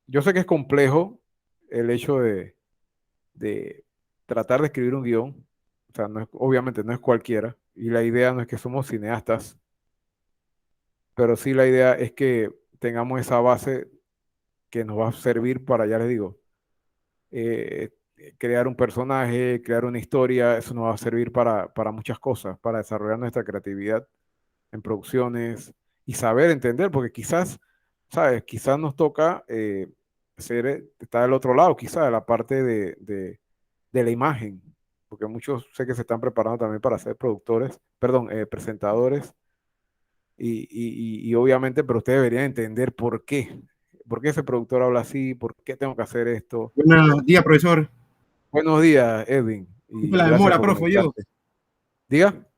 yo sé que es complejo el hecho de tratar de escribir un guión. O sea, obviamente no es cualquiera. Y la idea no es que somos cineastas, pero sí la idea es que tengamos esa base que nos va a servir para, ya les digo, eh, crear un personaje, crear una historia. Eso nos va a servir para muchas cosas, para desarrollar nuestra creatividad en producciones y saber entender, porque quizás, ¿sabes? Quizás nos toca estar del otro lado, quizás de la parte de la imagen, porque muchos sé que se están preparando también para ser productores, perdón, presentadores, y obviamente, pero ustedes deberían entender por qué ese productor habla así, por qué tengo que hacer esto. Buenos días, profesor. Buenos días, Edwin, Disculpe y la gracias demora, por profe, yo. conectarte. Diga.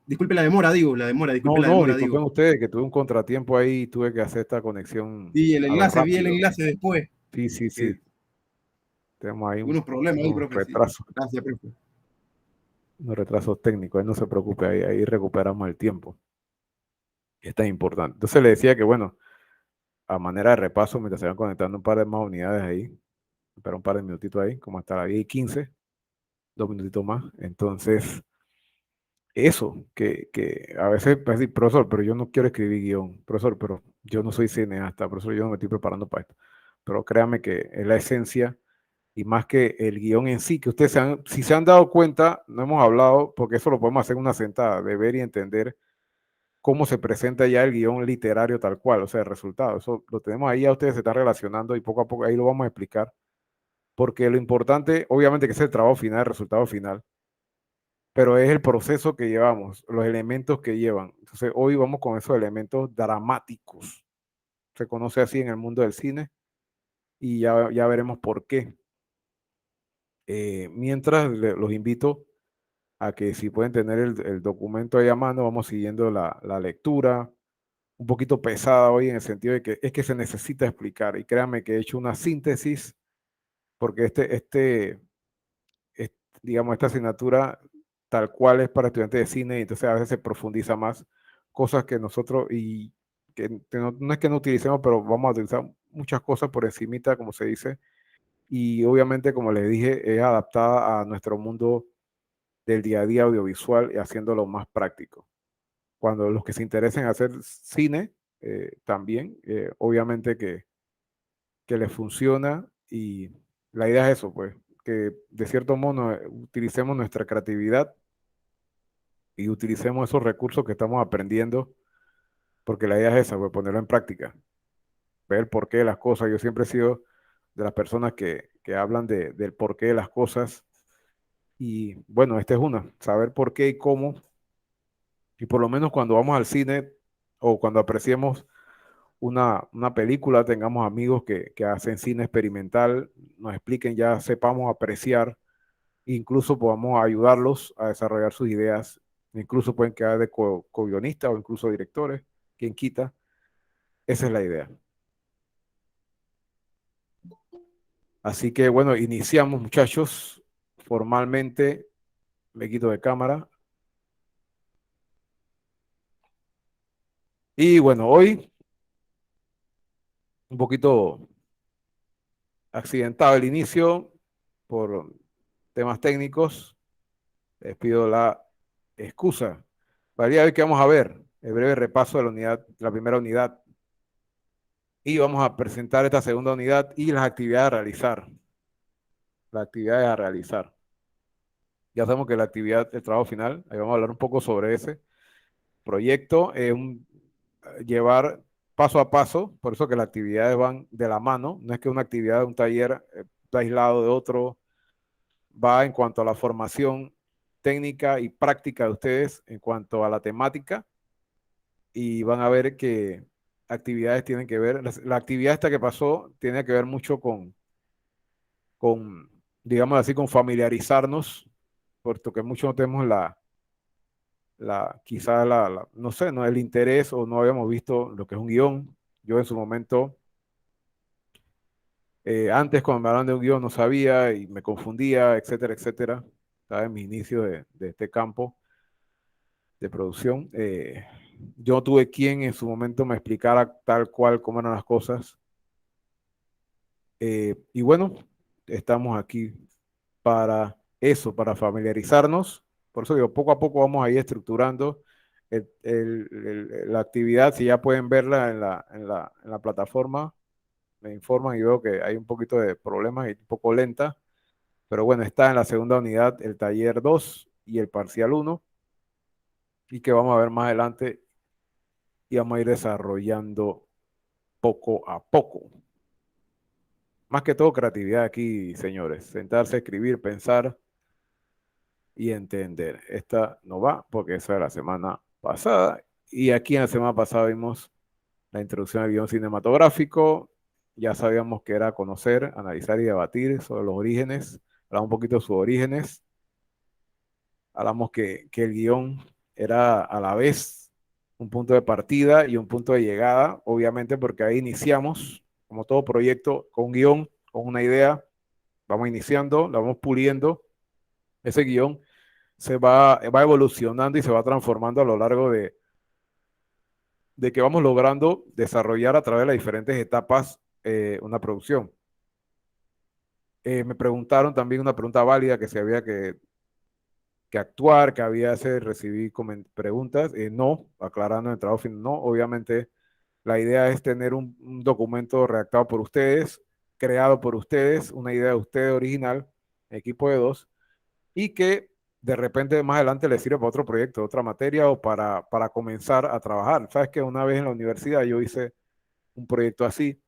Disculpe la demora, digo, disculpe No, la no, demora, digo. disculpen ustedes que tuve un contratiempo ahí y tuve que hacer esta conexión a lo Vi el rápido. enlace después, Sí, sí, sí. que Tenemos ahí unos problemas ahí, unos profe, sí. retrasos, Gracias, profe. unos retrasos técnicos. Ahí no se preocupe, ahí recuperamos el tiempo. Es tan importante. Entonces le decía que, bueno, a manera de repaso, mientras se van conectando un par de más unidades ahí, espera un par de minutitos ahí, como hasta la 10 y 15, 2 minutitos más. Entonces, eso, que a veces puede decir, profesor, pero yo no quiero escribir guión, profesor, pero yo no soy cineasta, profesor, yo no me estoy preparando para esto. Pero créame que es la esencia y más que el guión en sí, que ustedes si se han dado cuenta, no hemos hablado, porque eso lo podemos hacer en una sentada, de ver y entender cómo se presenta ya el guión literario tal cual, o sea, el resultado. Eso lo tenemos ahí, ya ustedes se están relacionando y poco a poco ahí lo vamos a explicar, porque lo importante, obviamente, que es el trabajo final, el resultado final, pero es el proceso que llevamos, los elementos que llevan. Entonces, hoy vamos con esos elementos dramáticos. Se conoce así en el mundo del cine y ya veremos por qué. Mientras los invito a que si pueden tener el documento ahí a mano, vamos siguiendo la lectura, un poquito pesada hoy en el sentido de que es que se necesita explicar y créanme que he hecho una síntesis porque digamos, esta asignatura tal cual es para estudiantes de cine y entonces a veces se profundiza más cosas que nosotros y que no es que no utilicemos, pero vamos a utilizar muchas cosas por encimita, como se dice, y obviamente, como les dije, es adaptada a nuestro mundo del día a día audiovisual y haciéndolo más práctico. Cuando los que se interesen en hacer cine, también, obviamente que les funciona y la idea es eso, pues, que de cierto modo utilicemos nuestra creatividad y utilicemos esos recursos que estamos aprendiendo, porque la idea es esa, pues, ponerlo en práctica, ver por qué de las cosas. Yo siempre he sido de las personas que hablan del porqué de las cosas y bueno, esta es una, saber por qué y cómo. Y por lo menos cuando vamos al cine o cuando apreciemos una película, tengamos amigos que hacen cine experimental, nos expliquen, ya sepamos apreciar, incluso podamos ayudarlos a desarrollar sus ideas, incluso pueden quedar de co-guionistas o incluso directores, quien quita. Esa es la idea. Así que bueno, iniciamos muchachos, formalmente, me quito de cámara. Y bueno, hoy un poquito accidentado el inicio por temas técnicos. Les pido la excusa. Para el día de hoy que vamos a ver el breve repaso de la unidad, la primera unidad. Y vamos a presentar esta segunda unidad y las actividades a realizar. Las actividades a realizar. Ya sabemos que la actividad, el trabajo final, ahí vamos a hablar un poco sobre ese proyecto, llevar paso a paso, por eso que las actividades van de la mano, no es que una actividad de un taller está aislado de otro, va en cuanto a la formación técnica y práctica de ustedes en cuanto a la temática y van a ver que actividades tienen que ver, la actividad esta que pasó tiene que ver mucho con, digamos así, con familiarizarnos, puesto que muchos no tenemos quizás no sé, no el interés o no habíamos visto lo que es un guión. Yo en su momento, antes cuando me hablaban de un guión no sabía y me confundía, etcétera, etcétera. Estaba en mi inicio de este campo de producción. Yo no tuve quien en su momento me explicara tal cual cómo eran las cosas Y bueno, estamos aquí para eso, para familiarizarnos. Por eso digo, poco a poco vamos a ir estructurando la actividad. Si ya pueden verla en la plataforma, me informan y veo que hay un poquito de problemas y un poco lenta. Pero bueno, está en la segunda unidad el taller 2 y el parcial 1 y que vamos a ver más adelante y vamos a ir desarrollando poco a poco. Más que todo creatividad aquí, señores. Sentarse, escribir, pensar y entender. Esta no va porque esa es la semana pasada. Y aquí en la semana pasada vimos la introducción al guión cinematográfico. Ya sabíamos que era conocer, analizar y debatir sobre los orígenes. Hablamos un poquito de sus orígenes. Hablamos que el guión era a la vez un punto de partida y un punto de llegada, obviamente porque ahí iniciamos, como todo proyecto, con un guión, con una idea, vamos iniciando, la vamos puliendo. Ese guión va evolucionando y se va transformando a lo largo de que vamos logrando desarrollar a través de las diferentes etapas una producción. Me preguntaron también una pregunta válida que si había que actuar, que había hacer, recibí preguntas. No, aclarando en el trabajo final, no. Obviamente, la idea es tener un documento redactado por ustedes, creado por ustedes, una idea de ustedes original, equipo de dos, y que de repente más adelante les sirve para otro proyecto, otra materia o para comenzar a trabajar. Sabes que una vez en la universidad yo hice un proyecto así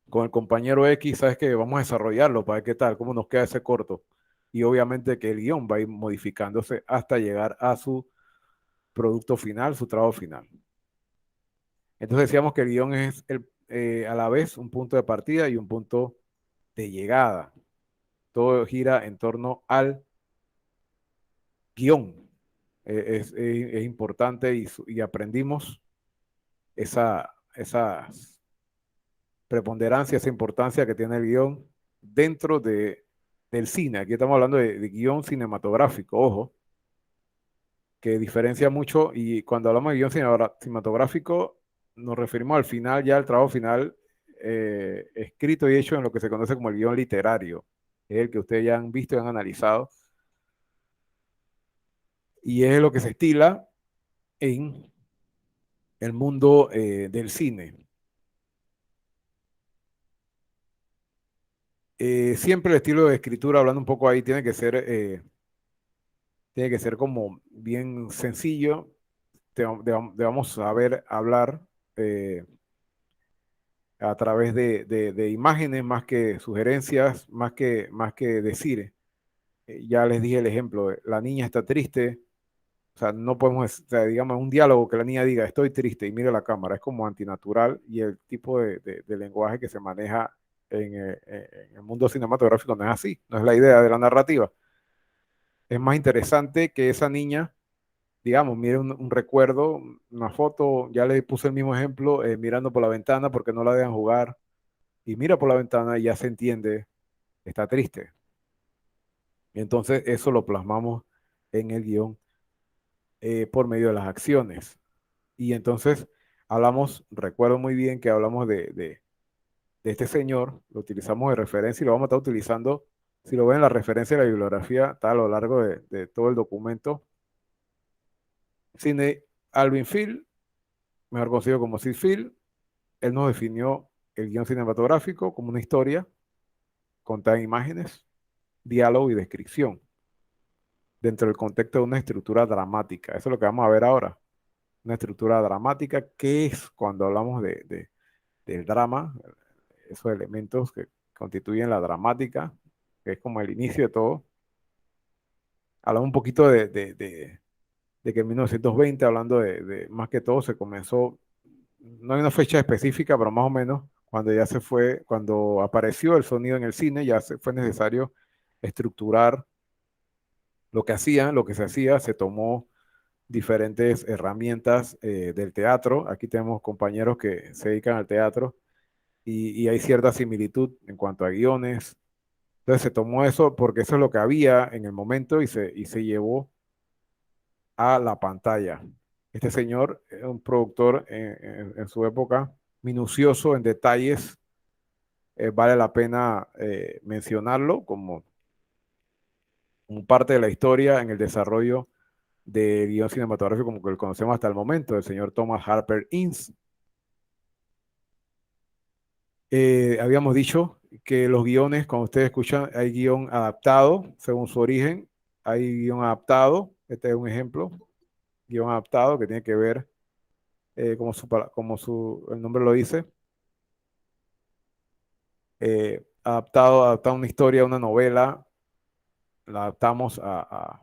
con el compañero X, sabes que vamos a desarrollarlo para ver qué tal, cómo nos queda ese corto. Y obviamente que el guión va a ir modificándose hasta llegar a su producto final, su trabajo final. Entonces decíamos que el guión es a la vez un punto de partida y un punto de llegada. Todo gira en torno al guión. Es importante y aprendimos esa preponderancia, esa importancia que tiene el guión dentro del cine. Aquí estamos hablando de guión cinematográfico, ojo, que diferencia mucho y cuando hablamos de guión cinematográfico nos referimos al final, ya al trabajo final escrito y hecho en lo que se conoce como el guión literario, es el que ustedes ya han visto y han analizado y es lo que se estila en el mundo del cine. Siempre el estilo de escritura, hablando un poco ahí, tiene que ser como bien sencillo. Debamos saber hablar eh, a través de imágenes más que sugerencias, más que decir. Ya les dije el ejemplo, la niña está triste, o sea, no podemos, o sea, digamos, un diálogo que la niña diga, estoy triste y mire la cámara, es como antinatural y el tipo de lenguaje que se maneja en el mundo cinematográfico no es así, no es la idea de la narrativa. Es más interesante que esa niña, digamos, mire un recuerdo, una foto, ya le puse el mismo ejemplo, mirando por la ventana porque no la dejan jugar y mira por la ventana y ya se entiende, está triste. Y entonces eso lo plasmamos en el guión por medio de las acciones. Y entonces hablamos, recuerdo muy bien que hablamos de este señor, lo utilizamos de referencia y lo vamos a estar utilizando, si lo ven, la referencia de la bibliografía está a lo largo de todo el documento. Cine Alvin Field, mejor conocido como Sid Field, él nos definió el guión cinematográfico como una historia contada en imágenes, diálogo y descripción dentro del contexto de una estructura dramática. Eso es lo que vamos a ver ahora. Una estructura dramática, que es cuando hablamos del drama, esos elementos que constituyen la dramática, que es como el inicio de todo. Hablamos un poquito de que en 1920, hablando más que todo, se comenzó, no hay una fecha específica, pero más o menos, cuando apareció el sonido en el cine, ya fue necesario estructurar lo que se hacía, se tomó diferentes herramientas del teatro. Aquí tenemos compañeros que se dedican al teatro y hay cierta similitud en cuanto a guiones. Entonces se tomó eso porque eso es lo que había en el momento y se llevó a la pantalla. Este señor es un productor en su época minucioso en detalles vale la pena mencionarlo como parte de la historia en el desarrollo de guión cinematográfico como que lo conocemos hasta el momento, el señor Thomas Harper Ince. Habíamos dicho que los guiones, cuando ustedes escuchan, hay guión adaptado según su origen, hay guión adaptado, este es un ejemplo, guión adaptado que tiene que ver, como el nombre lo dice, adaptado a una historia, a una novela, la adaptamos a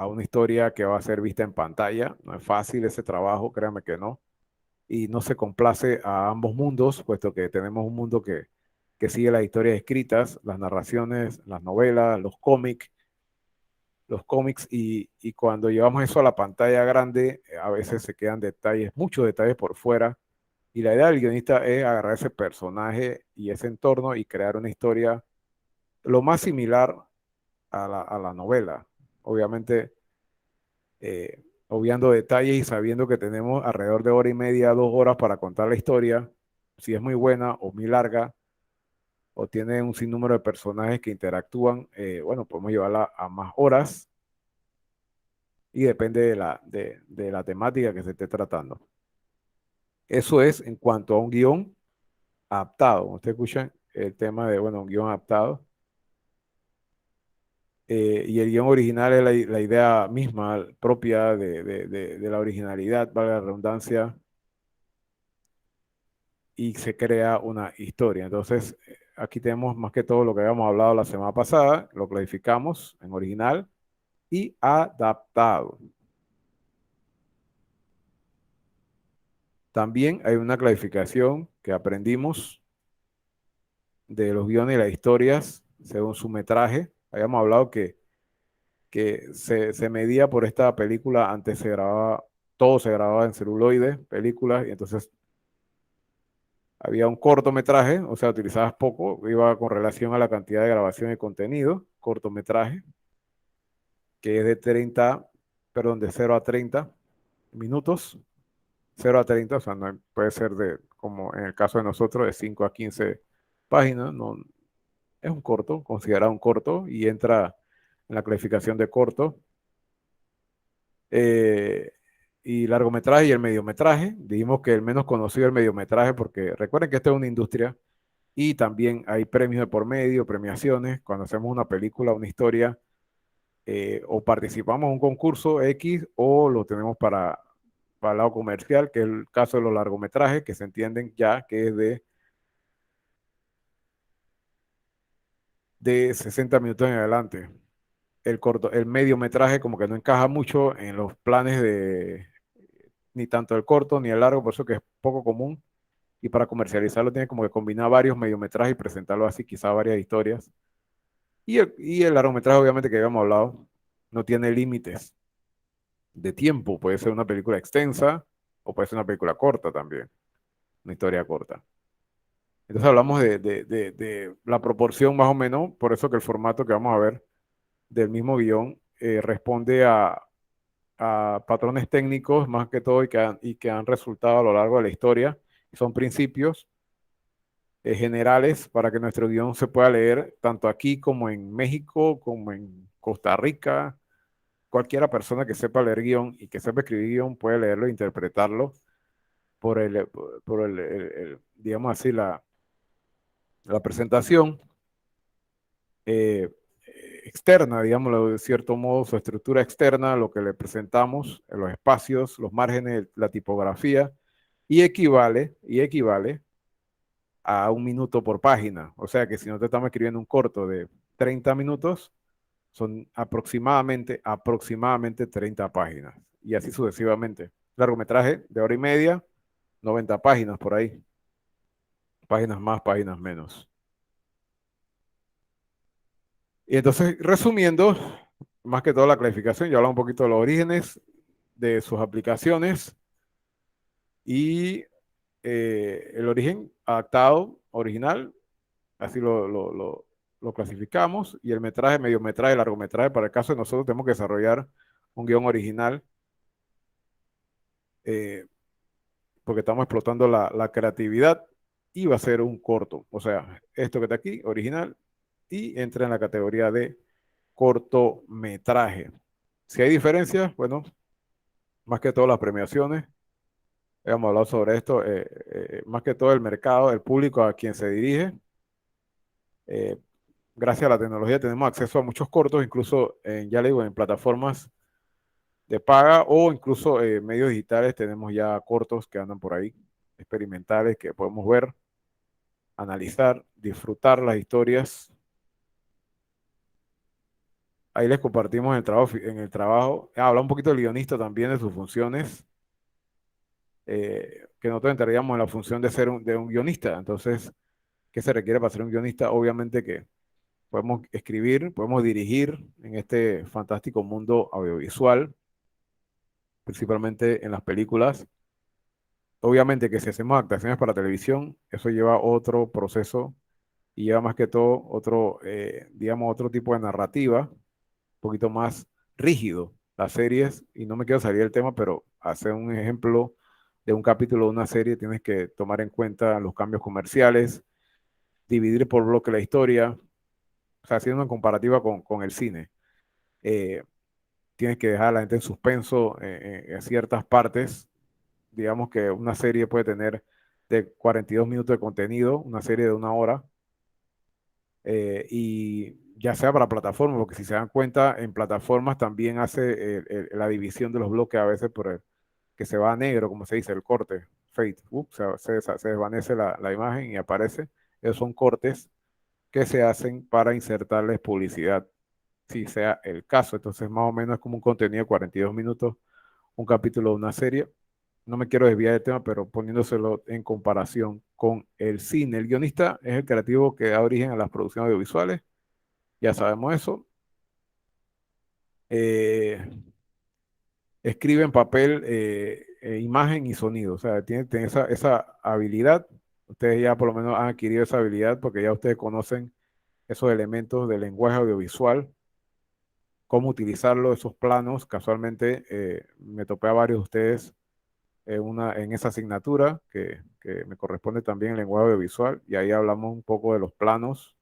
una historia que va a ser vista en pantalla. No es fácil ese trabajo, créanme que no. Y no se complace a ambos mundos, puesto que tenemos un mundo que sigue las historias escritas, las narraciones, las novelas, los cómics, y cuando llevamos eso a la pantalla grande, a veces se quedan detalles, muchos detalles por fuera. Y la idea del guionista es agarrar ese personaje y ese entorno y crear una historia lo más similar a la novela. Obviamente, obviando detalles y sabiendo que tenemos alrededor de hora y media, 2 horas para contar la historia, si es muy buena o muy larga, o tiene un sinnúmero de personajes que interactúan, bueno, podemos llevarla a más horas y depende de la temática que se esté tratando. Eso es en cuanto a un guión adaptado. Ustedes escuchan el tema de, bueno, un guión adaptado. Y el guión original es la idea misma, propia de la originalidad, valga la redundancia, y se crea una historia. Entonces, aquí tenemos más que todo lo que habíamos hablado la semana pasada, lo clasificamos en original y adaptado. También hay una clasificación que aprendimos de los guiones y las historias según su metraje. Habíamos hablado que se medía por esta película, antes se grababa, todo se grababa en celuloide, películas, y entonces había un cortometraje, o sea, utilizabas poco, iba con relación a la cantidad de grabación y contenido, cortometraje, que es de 30, perdón, de 0 a 30 minutos, 0 a 30, o sea, no puede ser como en el caso de nosotros, de 5 a 15 páginas, no, es un corto, considerado un corto, y entra en la clasificación de corto. Eh, y largometraje y el mediometraje. Dijimos que el menos conocido es el mediometraje porque recuerden que esta es una industria y también hay premios de por medio, premiaciones. Cuando hacemos una película, una historia, o participamos en un concurso X o lo tenemos para el lado comercial, que es el caso de los largometrajes, que se entienden ya que es de 60 minutos en adelante. El mediometraje como que no encaja mucho en los planes ni tanto el corto ni el largo, por eso que es poco común. Y para comercializarlo tiene como que combinar varios mediometrajes y presentarlo así, quizá varias historias. Y el largometraje, obviamente, que habíamos hablado, no tiene límites de tiempo. Puede ser una película extensa o puede ser una película corta también, una historia corta. Entonces hablamos de la proporción más o menos, por eso que el formato que vamos a ver del mismo guión responde a patrones técnicos más que todo y que han resultado a lo largo de la historia. Son principios generales para que nuestro guión se pueda leer tanto aquí como en México, como en Costa Rica. Cualquiera persona que sepa leer guión y que sepa escribir guión puede leerlo e interpretarlo digamos así, la presentación eh, externa, digámoslo de cierto modo, su estructura externa, lo que le presentamos, los espacios, los márgenes, la tipografía, y equivale a 1 minuto por página. O sea que si nosotros estamos escribiendo un corto de 30 minutos, son aproximadamente 30 páginas. Y así sucesivamente. Largometraje de hora y media, 90 páginas por ahí. Páginas más, páginas menos. Y entonces, resumiendo, más que todo la clasificación, ya hablamos un poquito de los orígenes, de sus aplicaciones y el origen adaptado, original, así lo clasificamos, y el metraje, mediometraje, largometraje. Para el caso de nosotros tenemos que desarrollar un guión original, eh, porque estamos explotando la creatividad. y va a ser un corto. O sea, esto que está aquí, original, y entra en la categoría de cortometraje. Si hay diferencias, bueno, más que todo las premiaciones, hemos hablado sobre esto, más que todo el mercado, el público a quien se dirige. eh, Gracias a la tecnología tenemos acceso a muchos cortos, incluso ya le digo, en plataformas de paga o incluso medios digitales tenemos ya cortos que andan por ahí, experimentales que podemos ver, analizar, disfrutar las historias. Ahí les compartimos el trabajo, en el trabajo. Habla un poquito del guionista también, de sus funciones, que nosotros entraríamos en la función de ser de un guionista. Entonces, ¿qué se requiere para ser un guionista? Obviamente que podemos escribir, podemos dirigir en este fantástico mundo audiovisual, principalmente en las películas. Obviamente que si hacemos adaptaciones para televisión, eso lleva otro proceso y lleva más que todo otro, digamos, otro tipo de narrativa, un poquito más rígido. Las series, y no me quiero salir del tema, pero hacer un ejemplo de un capítulo de una serie, tienes que tomar en cuenta los cambios comerciales, dividir por bloque la historia, o sea, haciendo una comparativa con el cine. Eh, Tienes que dejar a la gente en suspenso en ciertas partes. Digamos que una serie puede tener de 42 minutos de contenido, una serie de una hora, y ya sea para plataformas, porque si se dan cuenta, en plataformas también hace la división de los bloques a veces por el que se va a negro, como se dice, el corte, fade, se desvanece la imagen y aparece. Esos son cortes que se hacen para insertarles publicidad, si sea el caso. Entonces, más o menos es como un contenido de 42 minutos, un capítulo de una serie. No me quiero desviar del tema, pero poniéndoselo en comparación con el cine. El guionista es el creativo que da origen a las producciones audiovisuales, ya sabemos eso. Eh, Escribe en papel, imagen y sonido, o sea, tiene esa habilidad. Ustedes ya por lo menos han adquirido esa habilidad porque ya ustedes conocen esos elementos del lenguaje audiovisual, cómo utilizarlo, esos planos. Casualmente me topé a varios de ustedes en esa asignatura que me corresponde también el lenguaje audiovisual y ahí hablamos un poco de los planos.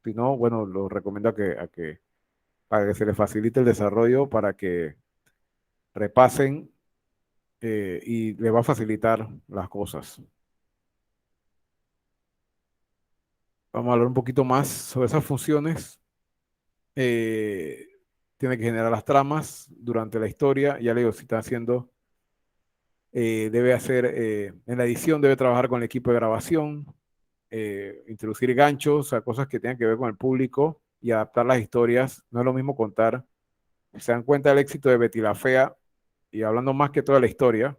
Si no, bueno, lo recomiendo para que se les facilite el desarrollo, para que repasen, y les va a facilitar las cosas. Vamos a hablar un poquito más sobre esas funciones. Eh, Tiene que generar las tramas durante la historia. Ya le digo, si está haciendo, debe hacer, en la edición debe trabajar con el equipo de grabación, introducir ganchos, o sea, cosas que tengan que ver con el público y adaptar las historias. No es lo mismo contar. Se dan cuenta del éxito de Betty la Fea y hablando más que toda la historia,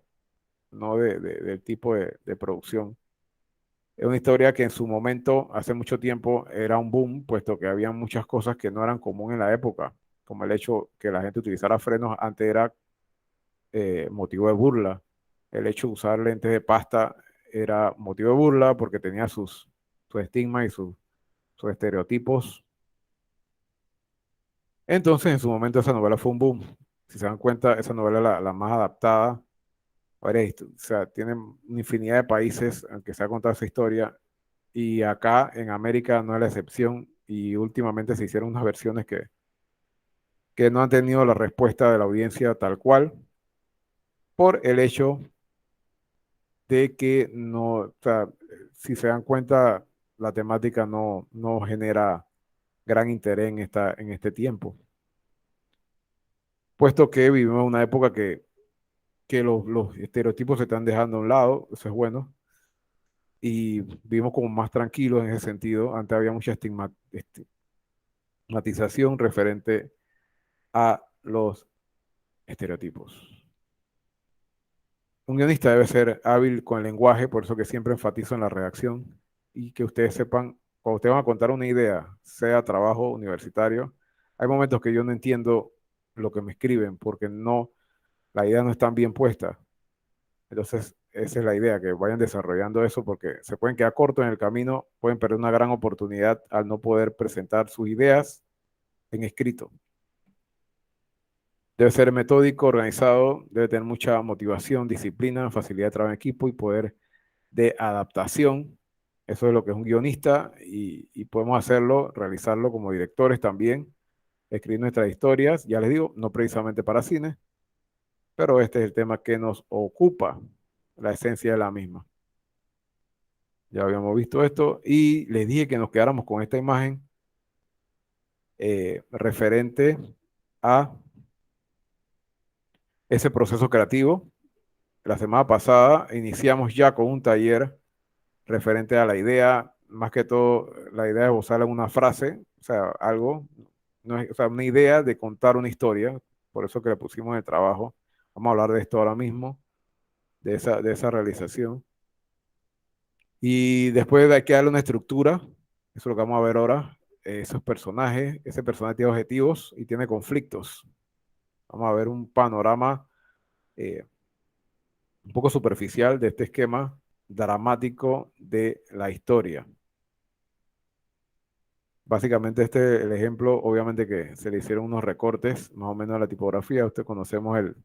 no del tipo de producción. Es una historia que en su momento, hace mucho tiempo, era un boom, puesto que había muchas cosas que no eran común en la época, como el hecho que la gente utilizara frenos antes era motivo de burla. El hecho de usar lentes de pasta era motivo de burla porque tenía sus estigmas y sus estereotipos. Entonces, en su momento, esa novela fue un boom. Si se dan cuenta, esa novela es la más adaptada. O sea, tiene una infinidad de países en que se ha contado esa historia y acá en América no es la excepción y últimamente se hicieron unas versiones que no han tenido la respuesta de la audiencia tal cual por el hecho de que no, o sea, si se dan cuenta, la temática no genera gran interés en este tiempo, puesto que vivimos en una época que los estereotipos se están dejando a un lado, eso es bueno, y vivimos como más tranquilos en ese sentido. Antes había mucha estigmatización referente a los estereotipos. Un guionista debe ser hábil con el lenguaje, por eso que siempre enfatizo en la redacción y que ustedes sepan, cuando ustedes van a contar una idea, sea trabajo universitario, hay momentos que yo no entiendo lo que me escriben porque la idea no está bien puesta. Entonces, esa es la idea, que vayan desarrollando eso porque se pueden quedar cortos en el camino, pueden perder una gran oportunidad al no poder presentar sus ideas en escrito. Debe ser metódico, organizado, debe tener mucha motivación, disciplina, facilidad de trabajo en equipo y poder de adaptación. Eso es lo que es un guionista y podemos hacerlo, realizarlo como directores también, escribir nuestras historias, ya les digo, no precisamente para cine, pero este es el tema que nos ocupa, la esencia de la misma. Ya habíamos visto esto y les dije que nos quedáramos con esta imagen referente a ese proceso creativo. La semana pasada iniciamos ya con un taller referente a la idea, más que todo la idea de usarla en una frase, o sea, algo, no es, o sea, una idea de contar una historia, por eso que le pusimos en el trabajo. Vamos a hablar de esto ahora mismo, de esa realización. Y después de que darle una estructura, eso es lo que vamos a ver ahora, esos personajes, ese personaje tiene objetivos y tiene conflictos. Vamos a ver un panorama eh, un poco superficial de este esquema dramático de la historia. Básicamente este es el ejemplo, obviamente que se le hicieron unos recortes más o menos a la tipografía. Usted conocemos el-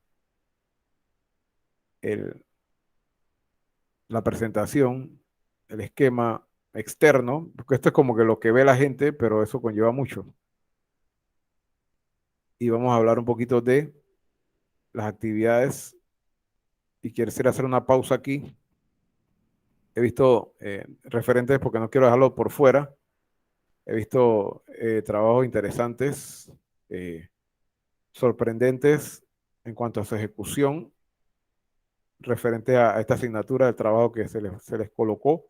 la presentación, el esquema externo, porque esto es como que lo que ve la gente, pero eso conlleva mucho. Y vamos a hablar un poquito de las actividades y quisiera hacer una pausa aquí. He visto referentes, porque no quiero dejarlo por fuera, he visto trabajos interesantes, eh, sorprendentes en cuanto a su ejecución referente a esta asignatura del trabajo que se les colocó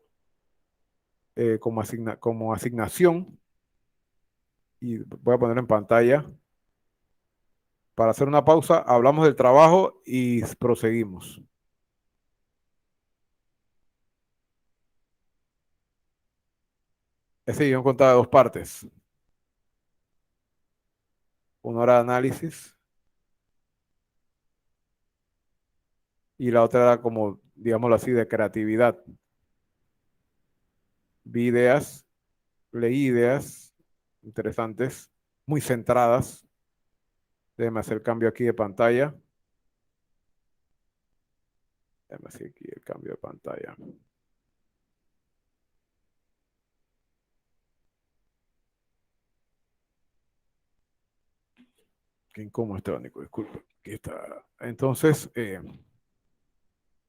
como asignación y voy a poner en pantalla. Para hacer una pausa, hablamos del trabajo y proseguimos. Ese guión contaba de dos partes. Una era de análisis y la otra era como, digámoslo así, de creatividad. Vi ideas, leí ideas interesantes, muy centradas. Déjeme hacer cambio aquí de pantalla. Déjame hacer aquí el cambio de pantalla. Qué incómodo este abanico, disculpe. Aquí está. Entonces,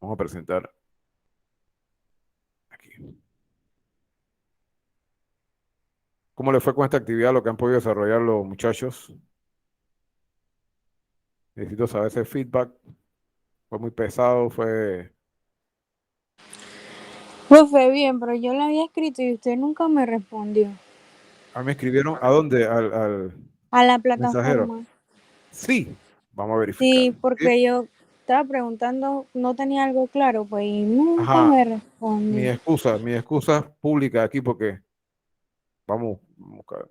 vamos a presentar aquí. ¿Cómo le fue con esta actividad, lo que han podido desarrollar los muchachos? Necesito saber ese feedback. Fue muy pesado, fue... Pues fue bien, pero yo le había escrito y usted nunca me respondió A mí me escribieron, ¿a dónde? Al a la mensajero. plataforma. Sí, vamos a verificar. Sí, porque yo estaba preguntando, no tenía algo claro, pues y nunca Ajá, me mi respondió. excusa, mi excusa pública aquí porque vamos a ver.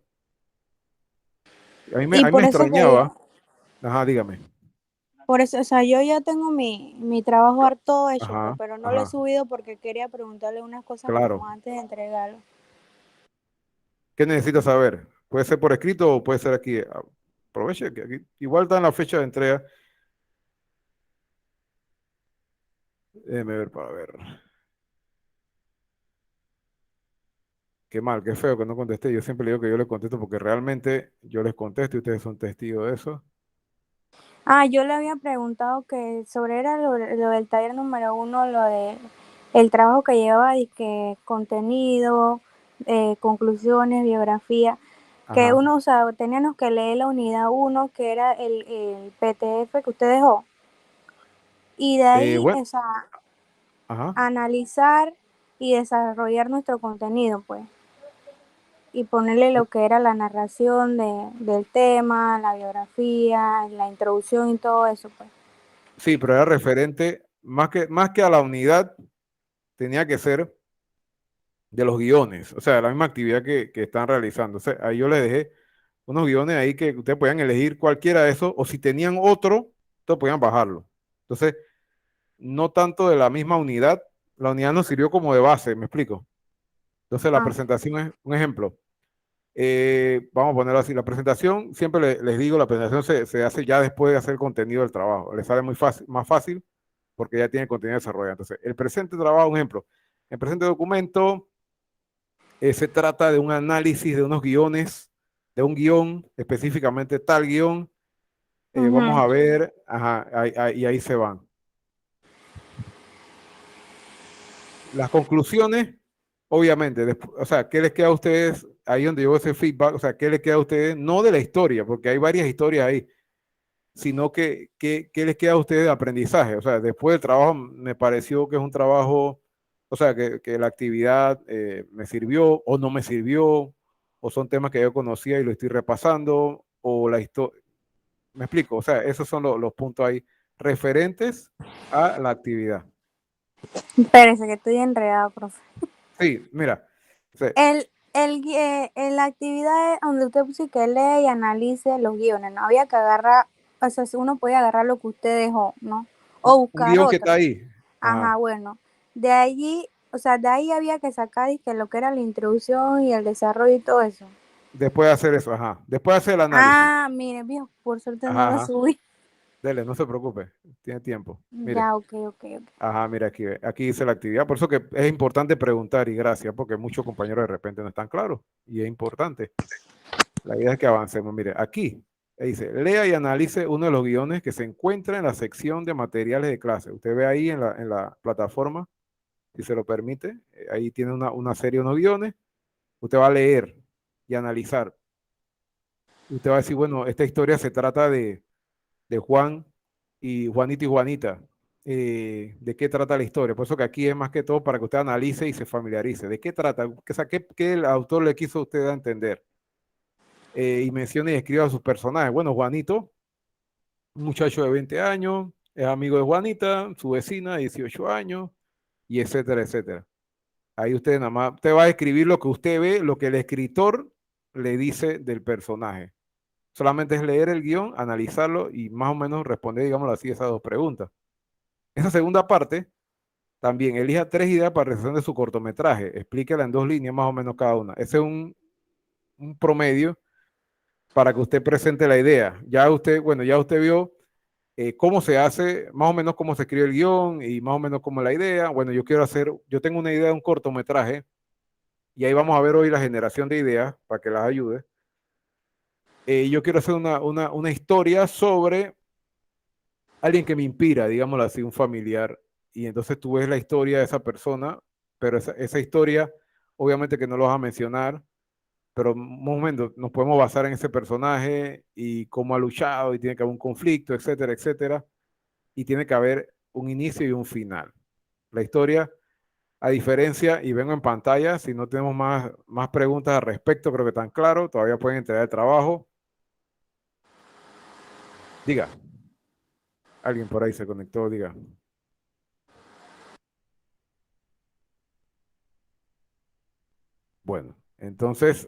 A Y mí me por eso que extrañaba. yo, Ajá, dígame. por eso, o sea, yo ya tengo mi trabajo todo hecho, pues, Ajá, pero no lo he ajá, subido porque quería preguntarle unas cosas claro. como antes de entregarlo. ¿Qué necesita saber? Puede ser por escrito o puede ser aquí. Aproveche que aquí igual está en la fecha de entrega. Déjeme ver para ver. Qué mal, qué feo que no contesté. Yo siempre le digo que yo les contesto porque realmente yo les contesto y ustedes son testigos de eso. Ah, yo le había preguntado que sobre era lo del taller número 1, lo de el trabajo que llevaba, que contenido, conclusiones, biografía, que Ajá. uno, o sea, teníamos que leer la unidad 1, que era el PDF que usted dejó, y de ahí, Bueno, o sea, ajá. analizar y desarrollar nuestro contenido, pues, y ponerle lo que era la narración del tema, la biografía, la introducción y todo eso, pues. Sí, pero era referente, más que a la unidad, tenía que ser de los guiones, o sea, de la misma actividad que están realizando. O sea, ahí yo les dejé unos guiones ahí que ustedes podían elegir cualquiera de esos, o si tenían otro, ustedes podían bajarlo. Entonces, no tanto de la misma unidad, la unidad nos sirvió como de base, ¿me explico? Entonces, la Ah, presentación es un ejemplo. Vamos a ponerlo así, la presentación, siempre les digo, la presentación se hace ya después de hacer el contenido del trabajo. Les sale muy fácil, más fácil porque ya tiene contenido desarrollado. Entonces, el presente trabajo, un ejemplo, el presente documento Se trata de un análisis de unos guiones, de un guión, específicamente tal guión. Vamos a ver, ajá, y ahí se van. Las conclusiones, obviamente, o sea, ¿qué les queda a ustedes? Ahí donde yo ese feedback, o sea, ¿qué les queda a ustedes? No de la historia, porque hay varias historias ahí, sino que les queda a ustedes de aprendizaje. O sea, después del trabajo me pareció que es un trabajo, o sea, que la actividad me sirvió o no me sirvió, o son temas que yo conocía y lo estoy repasando, o la historia, me explico, o sea, esos son los puntos ahí referentes a la actividad. Espérese que estoy enredado, profe. Sí, mira, sí, La actividad es donde usted puso que lee y analice los guiones, no había que agarrar, o sea, si uno podía agarrar lo que usted dejó, ¿no? O un buscar guión que está otro. ahí. Ajá, Ajá. bueno. De allí, o sea, de ahí había que sacar dizque, lo que era la introducción y el desarrollo y todo eso. Después de hacer eso, ajá. Después de hacer el análisis. Ah, mire, viejo, por suerte no Ajá, lo ajá. subí. Dele, no se preocupe. Tiene tiempo. Mire. Ya, ok, ok, ok. Ajá, mira aquí, ve. Aquí dice la actividad. Por eso que es importante preguntar y gracias, porque muchos compañeros de repente no están claros. Y es importante. La idea es que avancemos. Mire, aquí dice, lea y analice uno de los guiones que se encuentra en la sección de materiales de clase. Usted ve ahí en la plataforma, si se lo permite. Ahí tiene una serie de unos guiones. Usted va a leer y analizar. Usted va a decir, bueno, esta historia se trata de Juan y Juanito y Juanita. ¿De qué trata la historia? Por eso que aquí es más que todo para que usted analice y se familiarice. ¿De qué trata? ¿Qué el autor le quiso a usted a entender? Y mencione y escriba a sus personajes. Bueno, Juanito, un muchacho de 20 años, es amigo de Juanita, su vecina de 18 años, y etcétera, etcétera. Ahí usted nada más, usted va a escribir lo que usted ve, lo que el escritor le dice del personaje. Solamente es leer el guión, analizarlo y más o menos responder, digámoslo así, esas dos preguntas. Esa segunda parte, también elija 3 ideas para realización de su cortometraje. Explíquela en 2 líneas más o menos cada una. Ese es un promedio para que usted presente la idea. Ya usted, bueno, ya usted vio cómo se hace, más o menos cómo se escribe el guión y más o menos cómo es la idea. Bueno, yo tengo una idea de un cortometraje y ahí vamos a ver hoy la generación de ideas para que las ayude. Yo quiero hacer una historia sobre alguien que me inspira, digámoslo así, un familiar, y entonces tú ves la historia de esa persona, pero esa historia, obviamente que no lo vas a mencionar, pero un momento, nos podemos basar en ese personaje y cómo ha luchado, y tiene que haber un conflicto, etcétera, etcétera, y tiene que haber un inicio y un final. La historia, a diferencia, y vengo en pantalla, si no tenemos más preguntas al respecto, creo que están claros, todavía pueden entregar el trabajo. Diga, alguien por ahí se conectó, diga. Bueno, entonces,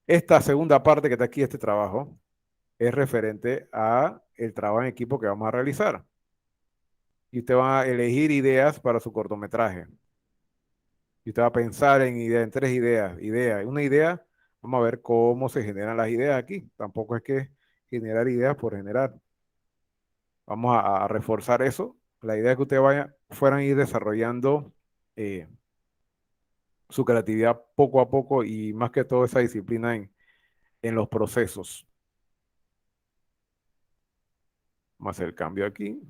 esta segunda parte que está aquí, este trabajo, es referente a el trabajo en equipo que vamos a realizar. Y usted va a elegir ideas para su cortometraje. Y usted va a pensar en ideas, en 3 ideas. Una idea, vamos a ver cómo se generan las ideas aquí. Tampoco es que generar ideas por generar. Vamos a reforzar eso. La idea es que usted fueran a ir desarrollando eh, su creatividad poco a poco y más que todo esa disciplina en los procesos. Vamos a hacer el cambio aquí.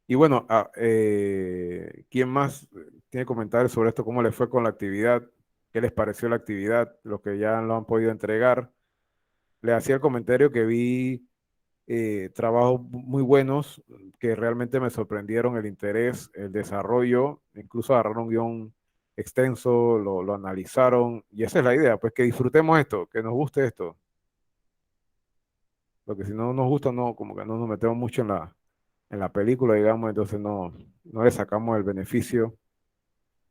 Y bueno, ¿quién más tiene comentarios sobre esto? ¿Cómo les fue con la actividad? ¿Qué les pareció la actividad? Los que ya lo han podido entregar. Les hacía el comentario que vi trabajos muy buenos que realmente me sorprendieron el interés, el desarrollo, incluso agarraron un guión extenso, lo analizaron y esa es la idea, pues que disfrutemos esto, que nos guste esto. Porque si no nos gusta, no, como que no nos metemos mucho en la película, digamos, entonces no le sacamos el beneficio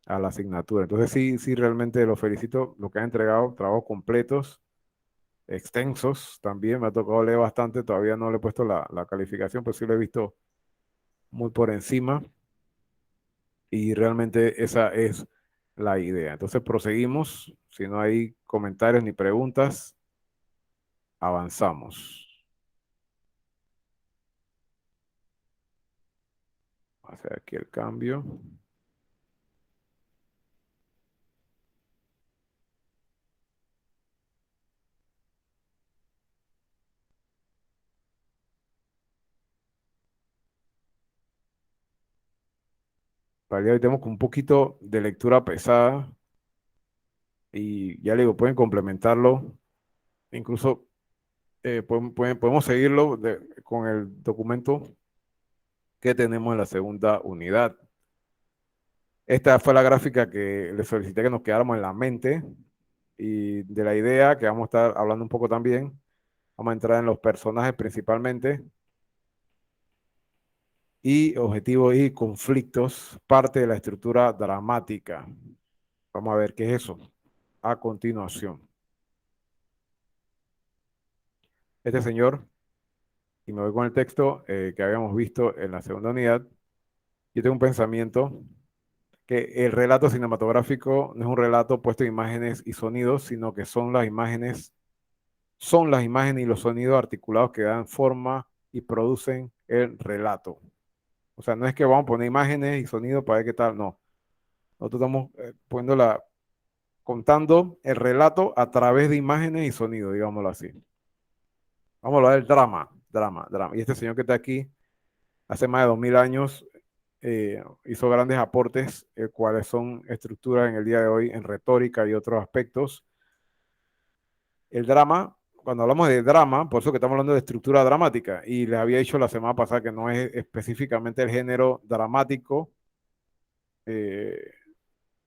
a la asignatura. Entonces sí, sí, realmente lo felicito, lo que han entregado, trabajos completos, extensos, también me ha tocado leer bastante, todavía no le he puesto la calificación, pero sí lo he visto muy por encima y realmente esa es la idea. Entonces proseguimos, si no hay comentarios ni preguntas, avanzamos. hacer aquí el cambio. Para hoy tenemos un poquito de lectura pesada y ya le digo, pueden complementarlo, incluso podemos seguirlo con el documento que tenemos en la segunda unidad. Esta fue la gráfica que les solicité que nos quedáramos en la mente y de la idea que vamos a estar hablando un poco también. Vamos a entrar en los personajes principalmente y objetivos y conflictos, parte de la estructura dramática. Vamos a ver qué es eso a continuación. Este señor, y me voy con el texto que habíamos visto en la segunda unidad, yo tengo un pensamiento que el relato cinematográfico no es un relato puesto en imágenes y sonidos, sino que son las imágenes y los sonidos articulados que dan forma y producen el relato. O sea, no es que vamos a poner imágenes y sonidos para ver qué tal, no. Nosotros estamos contando el relato a través de imágenes y sonidos, digámoslo así. Vamos a hablar del drama. Y este señor que está aquí, hace más de 2000 años, hizo grandes aportes, cuáles son estructuras en el día de hoy en retórica y otros aspectos. El drama, cuando hablamos de drama, por eso que estamos hablando de estructura dramática, y les había dicho la semana pasada que no es específicamente el género dramático,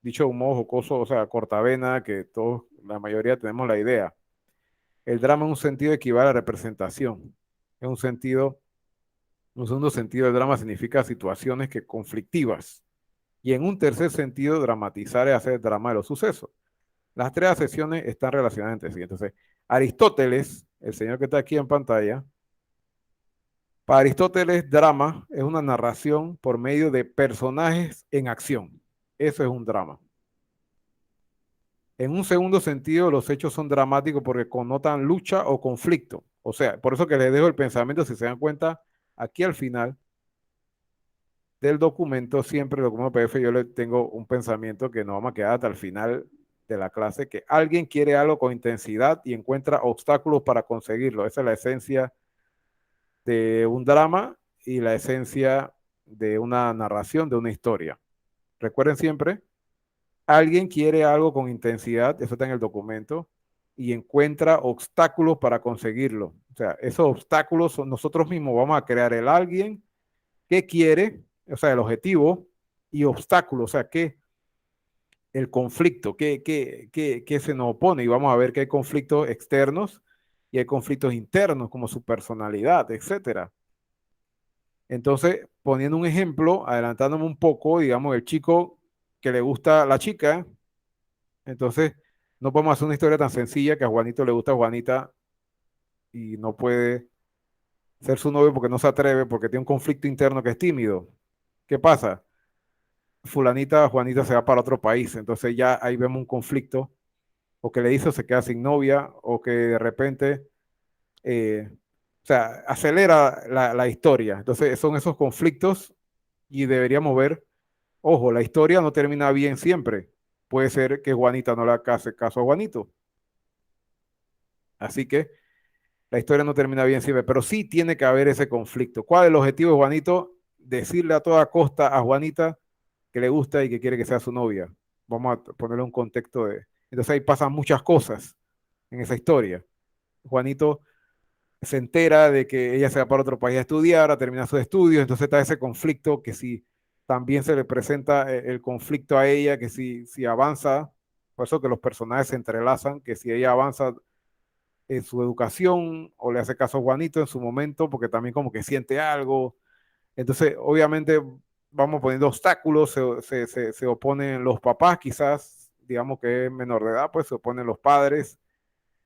dicho de un modo jocoso, o sea, cortavena, que todos, la mayoría tenemos la idea. El drama en un sentido equivale a representación. En un segundo sentido, el drama significa situaciones que conflictivas. Y en un tercer sentido, dramatizar es hacer drama de los sucesos. Las tres acepciones están relacionadas entre sí. Entonces, Aristóteles, el señor que está aquí en pantalla, para Aristóteles, drama es una narración por medio de personajes en acción. Eso es un drama. En un segundo sentido, los hechos son dramáticos porque connotan lucha o conflicto. O sea, por eso que les dejo el pensamiento, si se dan cuenta, aquí al final del documento, siempre el documento PDF, yo le tengo un pensamiento que nos vamos a quedar hasta el final de la clase, que alguien quiere algo con intensidad y encuentra obstáculos para conseguirlo. Esa es la esencia de un drama y la esencia de una narración, de una historia. Recuerden siempre, alguien quiere algo con intensidad, eso está en el documento, y encuentra obstáculos para conseguirlo. O sea, esos obstáculos son nosotros mismos, vamos a crear el alguien que quiere, o sea, el objetivo y obstáculos, o sea, que el conflicto, que se nos opone, y vamos a ver que hay conflictos externos y hay conflictos internos, como su personalidad, etcétera. Entonces, poniendo un ejemplo, adelantándome un poco, digamos, el chico que le gusta la chica, entonces no podemos hacer una historia tan sencilla que a Juanito le gusta a Juanita y no puede ser su novio porque no se atreve, porque tiene un conflicto interno que es tímido. ¿Qué pasa? Fulanita, Juanita se va para otro país, entonces ya ahí vemos un conflicto, o que le dice o se queda sin novia, o que de repente, o sea, acelera la historia. Entonces son esos conflictos y deberíamos ver, ojo, la historia no termina bien siempre. Puede ser que Juanita no le hace caso a Juanito. Así que la historia no termina bien siempre, pero sí tiene que haber ese conflicto. ¿Cuál es el objetivo de Juanito? Decirle a toda costa a Juanita que le gusta y que quiere que sea su novia. Vamos a ponerle un contexto de... Entonces ahí pasan muchas cosas en esa historia. Juanito se entera de que ella se va para otro país a estudiar, a terminar sus estudios, entonces está ese conflicto que si también se le presenta el conflicto a ella, que si avanza, por eso que los personajes se entrelazan, que si ella avanza en su educación o le hace caso a Juanito en su momento, porque también como que siente algo. Entonces, obviamente, vamos poniendo obstáculos, se oponen los papás, quizás, digamos que es menor de edad, pues se oponen los padres,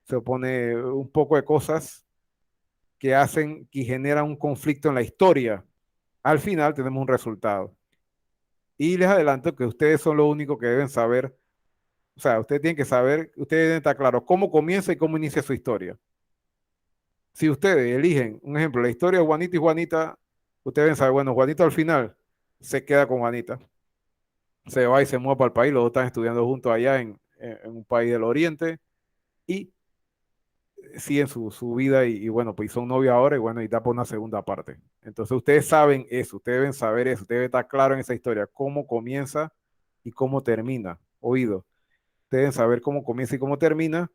se opone un poco de cosas que hacen, que generan un conflicto en la historia. Al final tenemos un resultado. Y les adelanto que ustedes son los únicos que deben saber, o sea, ustedes tienen que saber, ustedes deben estar claros cómo comienza y cómo inicia su historia. Si ustedes eligen, un ejemplo, la historia de Juanito y Juanita, ustedes deben saber, bueno, Juanito al final se queda con Juanita. Se va y se mueve para el país, los dos están estudiando juntos allá en un país del oriente y siguen su vida y bueno, pues son novios ahora y bueno, y da por una segunda parte. Entonces ustedes saben eso, ustedes deben saber eso, ustedes deben estar claros en esa historia, cómo comienza y cómo termina. Oído, ustedes deben saber cómo comienza y cómo termina.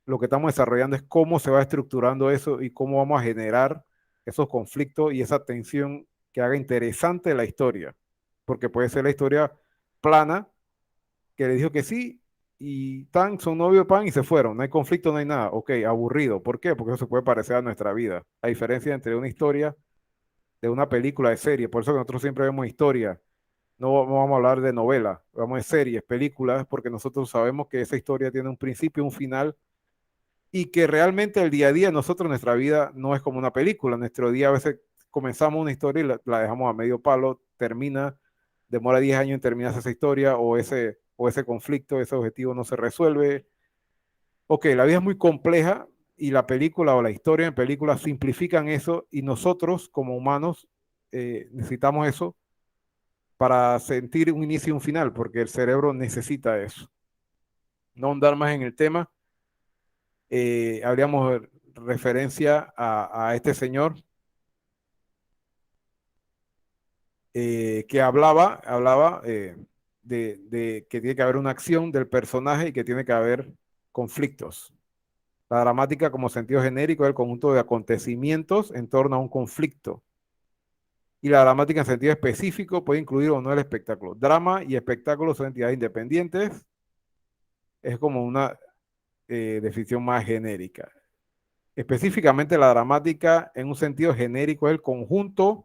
Lo que estamos desarrollando es cómo se va estructurando eso y cómo vamos a generar esos conflictos y esa tensión que haga interesante la historia. Porque puede ser la historia plana, que le dijo que sí, y tan, son novio pan y se fueron. No hay conflicto, no hay nada. Ok, aburrido. ¿Por qué? Porque eso se puede parecer a nuestra vida. La diferencia entre una historia de una película de serie. Por eso que nosotros siempre vemos historia. No vamos a hablar de novela, vamos de series, películas, porque nosotros sabemos que esa historia tiene un principio, un final, y que realmente el día a día nosotros, nuestra vida no es como una película. Nuestro día a veces comenzamos una historia y la dejamos a medio palo, termina, demora 10 años en terminar esa historia o ese conflicto, ese objetivo no se resuelve. Ok, la vida es muy compleja y la película o la historia en películas simplifican eso y nosotros como humanos necesitamos eso para sentir un inicio y un final, porque el cerebro necesita eso. No andar más en el tema, habríamos referencia a este señor que hablaba de que tiene que haber una acción del personaje y que tiene que haber conflictos. La dramática como sentido genérico es el conjunto de acontecimientos en torno a un conflicto. Y la dramática en sentido específico puede incluir o no el espectáculo. Drama y espectáculo son entidades independientes. Es como una definición más genérica. Específicamente la dramática en un sentido genérico es el conjunto,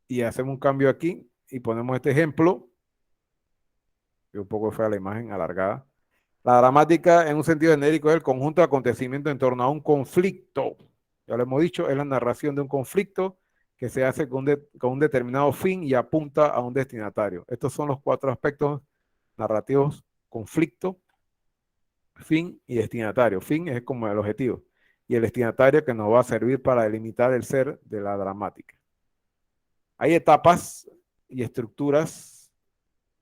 y hacemos un cambio aquí y ponemos este ejemplo, que un poco fue la imagen alargada. La dramática en un sentido genérico es el conjunto de acontecimientos en torno a un conflicto. Ya lo hemos dicho, es la narración de un conflicto que se hace con un determinado fin y apunta a un destinatario. Estos son los 4 aspectos narrativos: conflicto, fin y destinatario. Fin es como el objetivo y el destinatario que nos va a servir para delimitar el ser de la dramática. Hay etapas y estructuras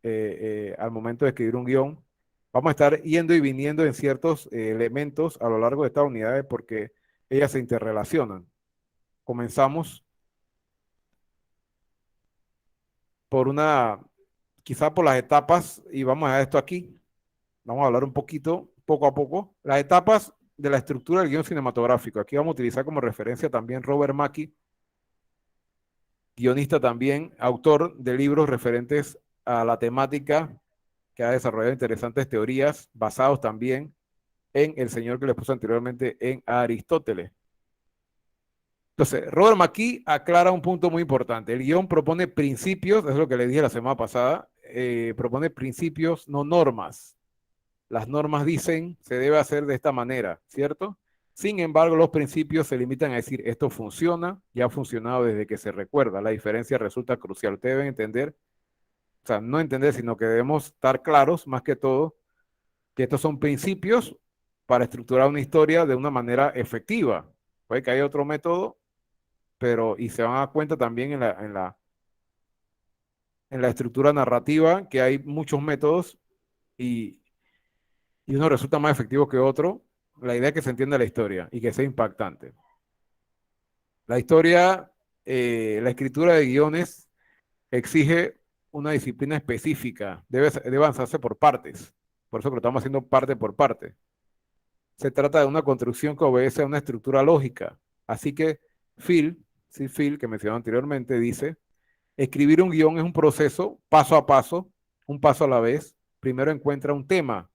al momento de escribir un guión. Vamos a estar yendo y viniendo en ciertos elementos a lo largo de estas unidades porque ellas se interrelacionan. Comenzamos por quizá por las etapas, y vamos a ver esto aquí. Vamos a hablar un poquito, poco a poco, las etapas de la estructura del guión cinematográfico. Aquí vamos a utilizar como referencia también Robert Mackie, guionista también, autor de libros referentes a la temática, que ha desarrollado interesantes teorías basados también en el señor que les puse anteriormente, en Aristóteles. Entonces, Robert McKee aclara un punto muy importante. El guión propone principios, es lo que le dije la semana pasada, propone principios, no normas. Las normas dicen se debe hacer de esta manera, ¿cierto? Sin embargo, los principios se limitan a decir esto funciona y ha funcionado desde que se recuerda. La diferencia resulta crucial. Ustedes deben entender, o sea, no entender, sino que debemos estar claros, más que todo, que estos son principios para estructurar una historia de una manera efectiva. Puede que haya otro método, pero y se van a dar cuenta también en la estructura narrativa que hay muchos métodos y, y uno resulta más efectivo que otro. La idea es que se entienda la historia y que sea impactante. La historia, la escritura de guiones exige una disciplina específica, debe avanzarse por partes. Por eso que lo estamos haciendo parte por parte. Se trata de una construcción que obedece a una estructura lógica. Así que Phil, que mencioné anteriormente, dice, escribir un guión es un proceso paso a paso, un paso a la vez. Primero encuentra un tema,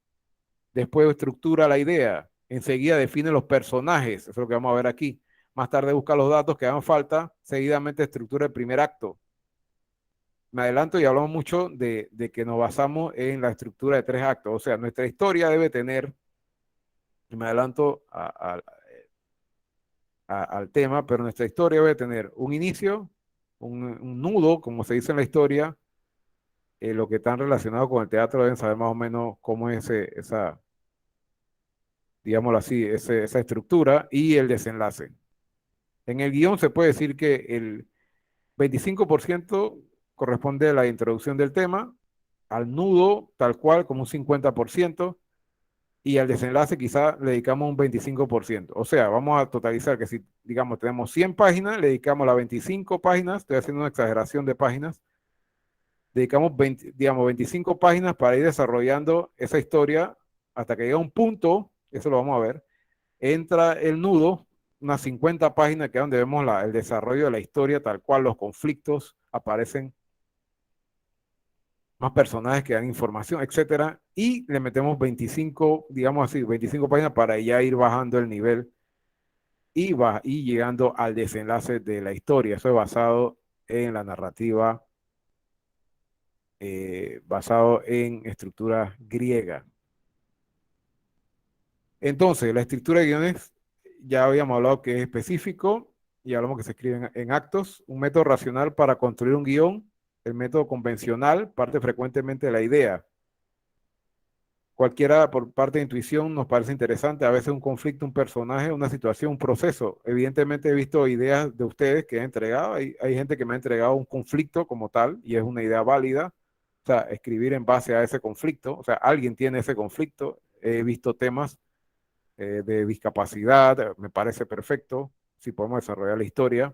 después estructura la idea, enseguida define los personajes, eso es lo que vamos a ver aquí. Más tarde busca los datos que hagan falta, seguidamente estructura el primer acto. Me adelanto y hablamos mucho de que nos basamos en la estructura de 3 actos. O sea, nuestra historia debe tener, y me adelanto al tema, pero nuestra historia debe tener un inicio, un nudo, como se dice en la historia. Lo que están relacionados con el teatro deben saber más o menos cómo es esa, digámoslo así, esa estructura y el desenlace. En el guión se puede decir que 25% corresponde a la introducción del tema, al nudo tal cual como un 50%, y al desenlace quizá le dedicamos un 25%. O sea, vamos a totalizar que si, digamos, tenemos 100 páginas, le dedicamos las 25 páginas, estoy haciendo una exageración de páginas, dedicamos 20, digamos, 25 páginas para ir desarrollando esa historia hasta que llega un punto, eso lo vamos a ver, entra el nudo, unas 50 páginas que es donde vemos el desarrollo de la historia, tal cual los conflictos aparecen, más personajes que dan información, etcétera, y le metemos 25, digamos así, 25 páginas para ya ir bajando el nivel y llegando al desenlace de la historia. Eso es basado en la narrativa, basado en estructura griega. Entonces, la estructura de guiones, ya habíamos hablado que es específico, y hablamos que se escriben en actos, un método racional para construir un guión, el método convencional parte frecuentemente de la idea. Cualquiera por parte de intuición nos parece interesante, a veces un conflicto, un personaje, una situación, un proceso. Evidentemente he visto ideas de ustedes que he entregado, hay gente que me ha entregado un conflicto como tal y es una idea válida, o sea, escribir en base a ese conflicto, o sea, alguien tiene ese conflicto, he visto temas de discapacidad, me parece perfecto, si podemos desarrollar la historia.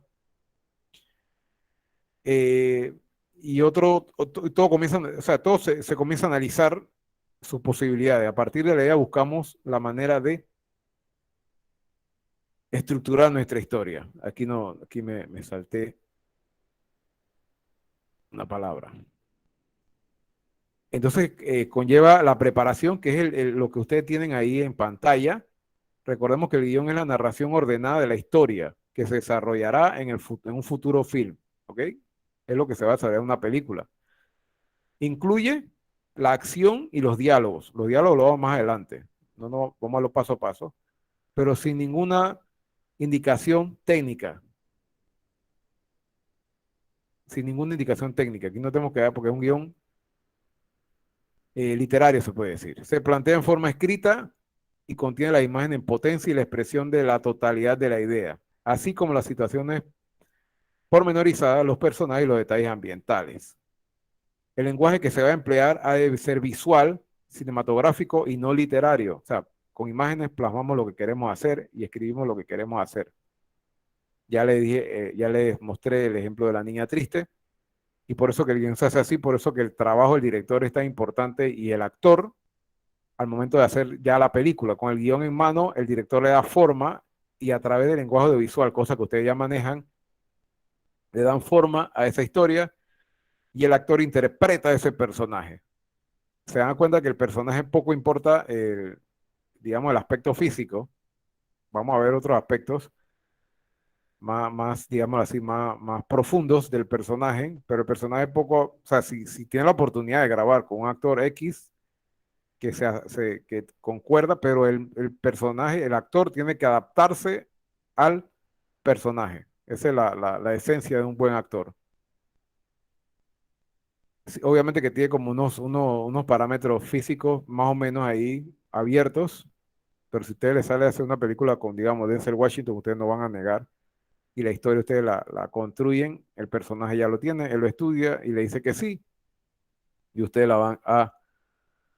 Eh, y todo comienza, o sea, todo se comienza a analizar sus posibilidades. A partir de la idea buscamos la manera de estructurar nuestra historia. Aquí no, aquí me salté una palabra. Entonces, conlleva la preparación, que es lo que ustedes tienen ahí en pantalla. Recordemos que el guión es la narración ordenada de la historia que se desarrollará en un futuro film. ¿Ok? Es lo que se va a desarrollar en una película. Incluye la acción y los diálogos. Los diálogos los vamos más adelante. No, vamos a lo paso a paso. Pero sin ninguna indicación técnica. Sin ninguna indicación técnica. Aquí no tenemos que dar porque es un guión literario, se puede decir. Se plantea en forma escrita y contiene la imagen en potencia y la expresión de la totalidad de la idea, así como las situaciones pormenorizadas, los personajes y los detalles ambientales. El lenguaje que se va a emplear ha de ser visual, cinematográfico y no literario. O sea, con imágenes plasmamos lo que queremos hacer y escribimos lo que queremos hacer. Ya le dije, ya les mostré el ejemplo de la niña triste y por eso que el guión se hace así, por eso que el trabajo del director es tan importante y el actor, al momento de hacer ya la película, con el guión en mano, el director le da forma y a través del lenguaje audiovisual, cosa que ustedes ya manejan, le dan forma a esa historia y el actor interpreta ese personaje. Se dan cuenta que el personaje poco importa, digamos, el aspecto físico. Vamos a ver otros aspectos más digamos así, más profundos del personaje, pero el personaje poco, o sea, si tiene la oportunidad de grabar con un actor X que concuerda, pero el personaje, el actor tiene que adaptarse al personaje. Esa es la esencia de un buen actor. Sí, obviamente que tiene como unos parámetros físicos más o menos ahí abiertos, pero si a ustedes les sale a hacer una película con, digamos, Denzel Washington, ustedes no van a negar, y la historia ustedes la construyen, el personaje ya lo tiene, él lo estudia y le dice que sí, y ustedes la van a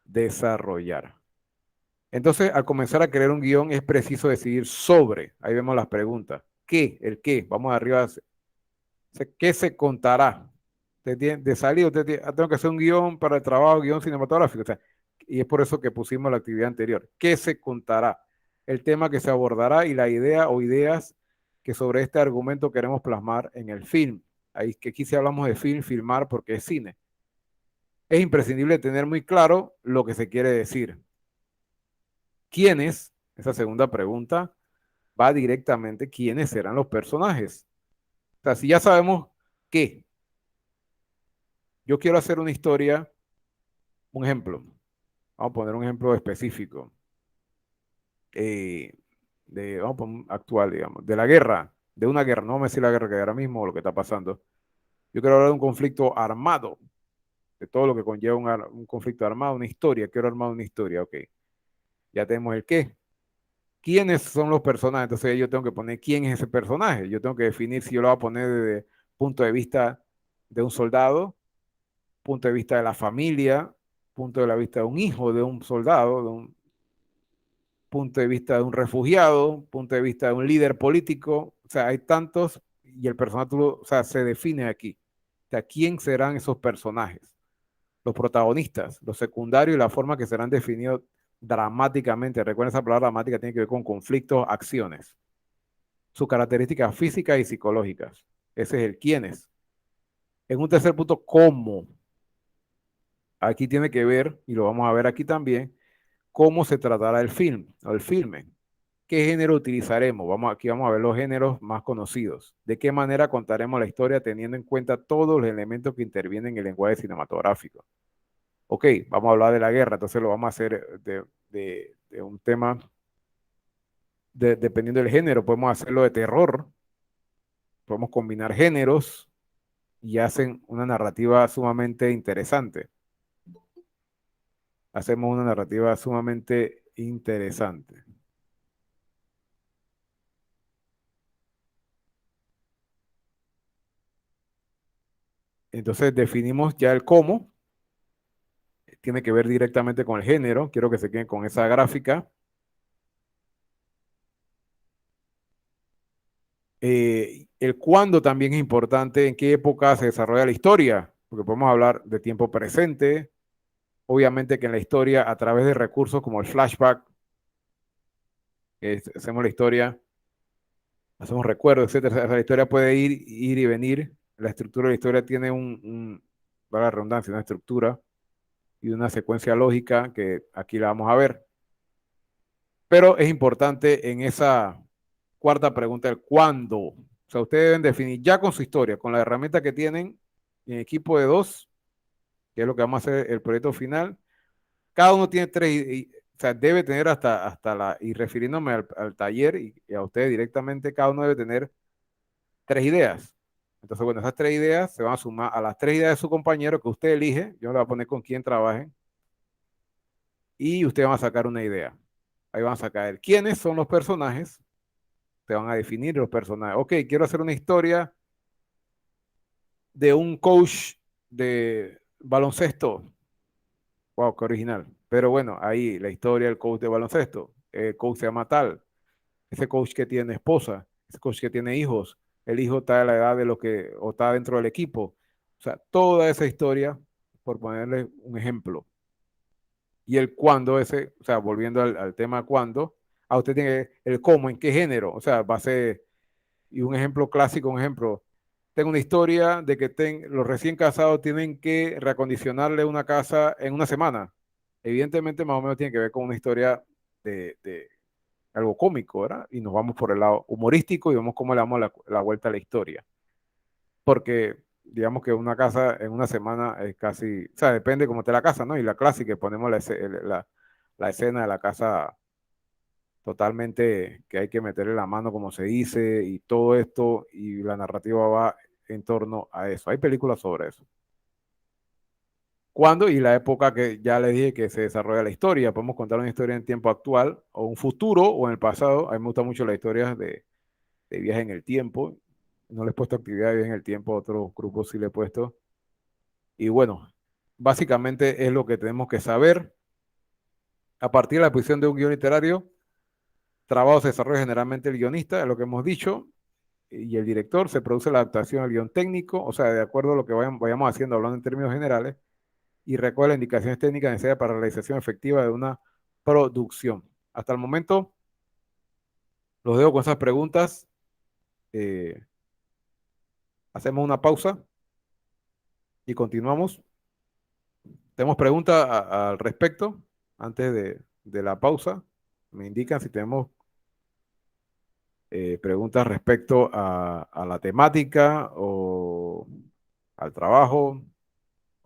desarrollar. Entonces, al comenzar a crear un guión, es preciso decidir sobre, ahí vemos las preguntas, ¿qué? El qué, vamos arriba, ¿qué se contará? De salida, tengo que hacer un guión para el trabajo, guión cinematográfico, o sea, y es por eso que pusimos la actividad anterior. ¿Qué se contará? El tema que se abordará y la idea o ideas que sobre este argumento queremos plasmar en el film. Ahí que aquí si hablamos de film, filmar porque es cine. Es imprescindible tener muy claro lo que se quiere decir. ¿Quiénes? Esa segunda pregunta va directamente, ¿quiénes serán los personajes? O sea, si ya sabemos qué, yo quiero hacer una historia, un ejemplo, vamos a poner un ejemplo específico, eh, vamos a poner actual, digamos, de la guerra, de una guerra, no vamos a decir la guerra que hay ahora mismo o lo que está pasando. Yo quiero hablar de un conflicto armado, de todo lo que conlleva un conflicto armado, una historia, quiero armar una historia, ok. Ya tenemos el qué. ¿Quiénes son los personajes? Entonces yo tengo que poner quién es ese personaje. Yo tengo que definir si yo lo voy a poner punto de vista de un soldado, punto de vista de la familia, punto de vista de un hijo de un soldado, de un punto de vista de un refugiado, punto de vista de un líder político. O sea, hay tantos y el personaje, o sea, se define aquí. O sea, ¿quién serán esos personajes? Los protagonistas, los secundarios y la forma que serán definidos dramáticamente. Recuerden, esa palabra dramática tiene que ver con conflictos, acciones, sus características físicas y psicológicas. Ese es el quiénes. En un tercer punto, cómo. Aquí tiene que ver, y lo vamos a ver aquí también, cómo se tratará el film o el filme. ¿Qué género utilizaremos? Aquí vamos a ver los géneros más conocidos. ¿De qué manera contaremos la historia teniendo en cuenta todos los elementos que intervienen en el lenguaje cinematográfico? Ok, vamos a hablar de la guerra, entonces lo vamos a hacer de un tema, dependiendo del género, podemos hacerlo de terror, podemos combinar géneros y hacen una narrativa sumamente interesante. Hacemos una narrativa sumamente interesante. Entonces definimos ya el cómo, tiene que ver directamente con el género, quiero que se queden con esa gráfica. El cuándo también es importante, en qué época se desarrolla la historia, porque podemos hablar de tiempo presente, obviamente que en la historia, a través de recursos como el flashback, hacemos la historia, hacemos recuerdos, etcétera. O sea, la historia puede ir y venir. La estructura de la historia tiene para la redundancia, una estructura y una secuencia lógica que aquí la vamos a ver. Pero es importante en esa cuarta pregunta, el cuándo. O sea, ustedes deben definir ya con su historia, con la herramienta que tienen en equipo de dos, que es lo que vamos a hacer el proyecto final. Cada uno tiene tres, o sea, debe tener y refiriéndome al taller y a ustedes directamente, cada uno debe tener tres ideas. Entonces, bueno, esas tres ideas se van a sumar a las tres ideas de su compañero que usted elige. Yo le voy a poner con quién trabajen. Y ustedes van a sacar una idea. Ahí van a sacar quiénes son los personajes. Te van a definir los personajes. Ok, quiero hacer una historia de un coach de baloncesto. Wow, qué original. Pero bueno, ahí la historia del coach de baloncesto. El coach se llama tal. Ese coach que tiene esposa, ese coach que tiene hijos, el hijo está a la edad de lo que, o está dentro del equipo. O sea, toda esa historia, por ponerle un ejemplo. Y el cuándo ese, o sea, volviendo al tema cuándo, a usted tiene el cómo, en qué género, o sea, va a ser, y un ejemplo clásico, un ejemplo, tengo una historia de que los recién casados tienen que reacondicionarle una casa en una semana. Evidentemente, más o menos tiene que ver con una historia de algo cómico, ¿verdad? Y nos vamos por el lado humorístico y vemos cómo le damos la vuelta a la historia. Porque digamos que una casa en una semana es casi, o sea, depende cómo esté la casa, ¿no? Y la clásica, ponemos la escena de la casa totalmente que hay que meterle la mano, como se dice, y todo esto, y la narrativa va en torno a eso. Hay películas sobre eso. ¿Cuándo? Y la época que ya les dije que se desarrolla la historia. Podemos contar una historia en tiempo actual, o un futuro, o en el pasado. A mí me gustan mucho las historias de viaje en el tiempo. No les he puesto actividad de viaje en el tiempo, a otros grupos sí le he puesto. Y bueno, básicamente es lo que tenemos que saber. A partir de la posición de un guion literario, trabajo se desarrolla generalmente el guionista, es lo que hemos dicho, y el director. Se produce la adaptación al guión técnico, o sea, de acuerdo a lo que vayamos haciendo, hablando en términos generales, y recoge las indicaciones técnicas necesarias para la realización efectiva de una producción. Hasta el momento, los dejo con esas preguntas. Eh, hacemos una pausa y continuamos. ¿Tenemos preguntas al respecto antes de la pausa? Me indican si tenemos preguntas respecto a la temática o al trabajo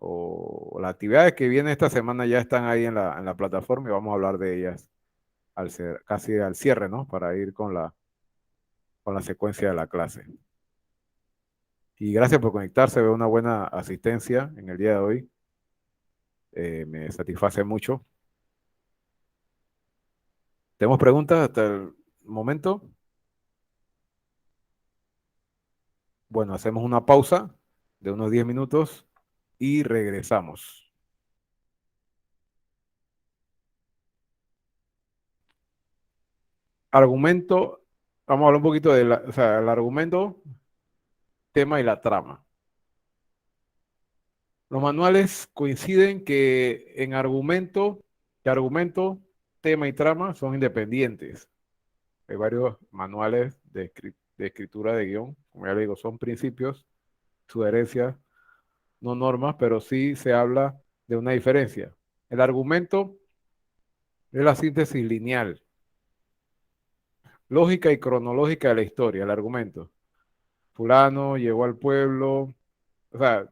o las actividades que vienen esta semana ya están ahí en la plataforma y vamos a hablar de ellas casi al cierre, ¿no? Para ir con la secuencia de la clase. Y gracias por conectarse, veo una buena asistencia en el día de hoy. Me satisface mucho. ¿Tenemos preguntas hasta el momento? Bueno, hacemos una pausa de unos 10 minutos y regresamos. Argumento, vamos a hablar un poquito del el argumento, tema y la trama. Los manuales coinciden que argumento, tema y trama son independientes. Hay varios manuales de escritura de guión, como ya le digo, son principios, sugerencias, no normas, pero sí se habla de una diferencia. El argumento es la síntesis lineal, lógica y cronológica de la historia, el argumento. Fulano llegó al pueblo, o sea,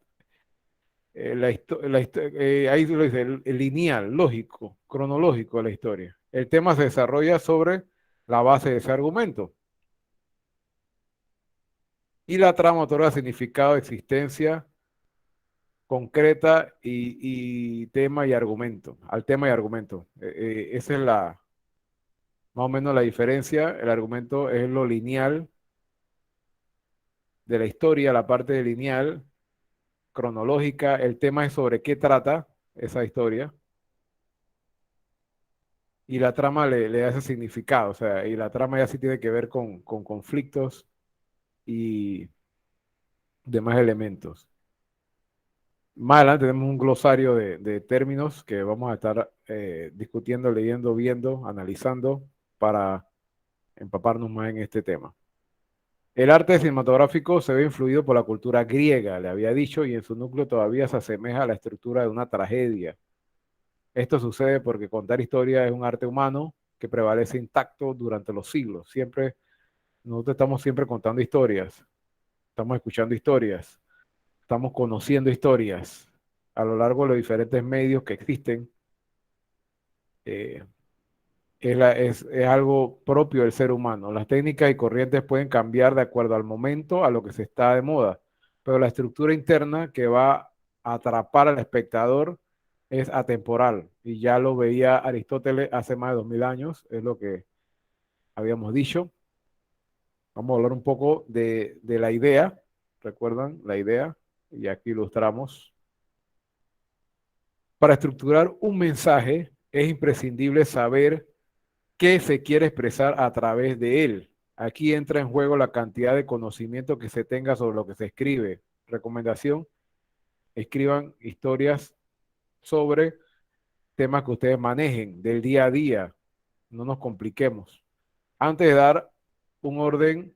ahí lo dice, el lineal, lógico, cronológico de la historia. El tema se desarrolla sobre la base de ese argumento. Y la trama otorga significado, existencia concreta y tema y argumento, al tema y argumento. Esa es más o menos la diferencia. El argumento es lo lineal de la historia, la parte lineal, cronológica. El tema es sobre qué trata esa historia. Y la trama le da ese significado, o sea, y la trama ya sí tiene que ver con conflictos y demás elementos. Más adelante tenemos un glosario de términos que vamos a estar discutiendo, leyendo, viendo, analizando para empaparnos más en este tema. El arte cinematográfico se ve influido por la cultura griega, le había dicho, y en su núcleo todavía se asemeja a la estructura de una tragedia. Esto sucede porque contar historia es un arte humano que prevalece intacto durante los siglos. Nosotros estamos siempre contando historias, estamos escuchando historias, estamos conociendo historias a lo largo de los diferentes medios que existen. eh, es algo propio del ser humano. Las técnicas y corrientes pueden cambiar de acuerdo al momento, a lo que se está de moda, pero la estructura interna que va a atrapar al espectador es atemporal. Y ya lo veía Aristóteles hace más de 2000 años, es lo que habíamos dicho. Vamos a hablar un poco de la idea. ¿Recuerdan la idea? Y aquí ilustramos. Para estructurar un mensaje es imprescindible saber qué se quiere expresar a través de él. Aquí entra en juego la cantidad de conocimiento que se tenga sobre lo que se escribe. Recomendación, escriban historias sobre temas que ustedes manejen del día a día. No nos compliquemos. Antes de dar un orden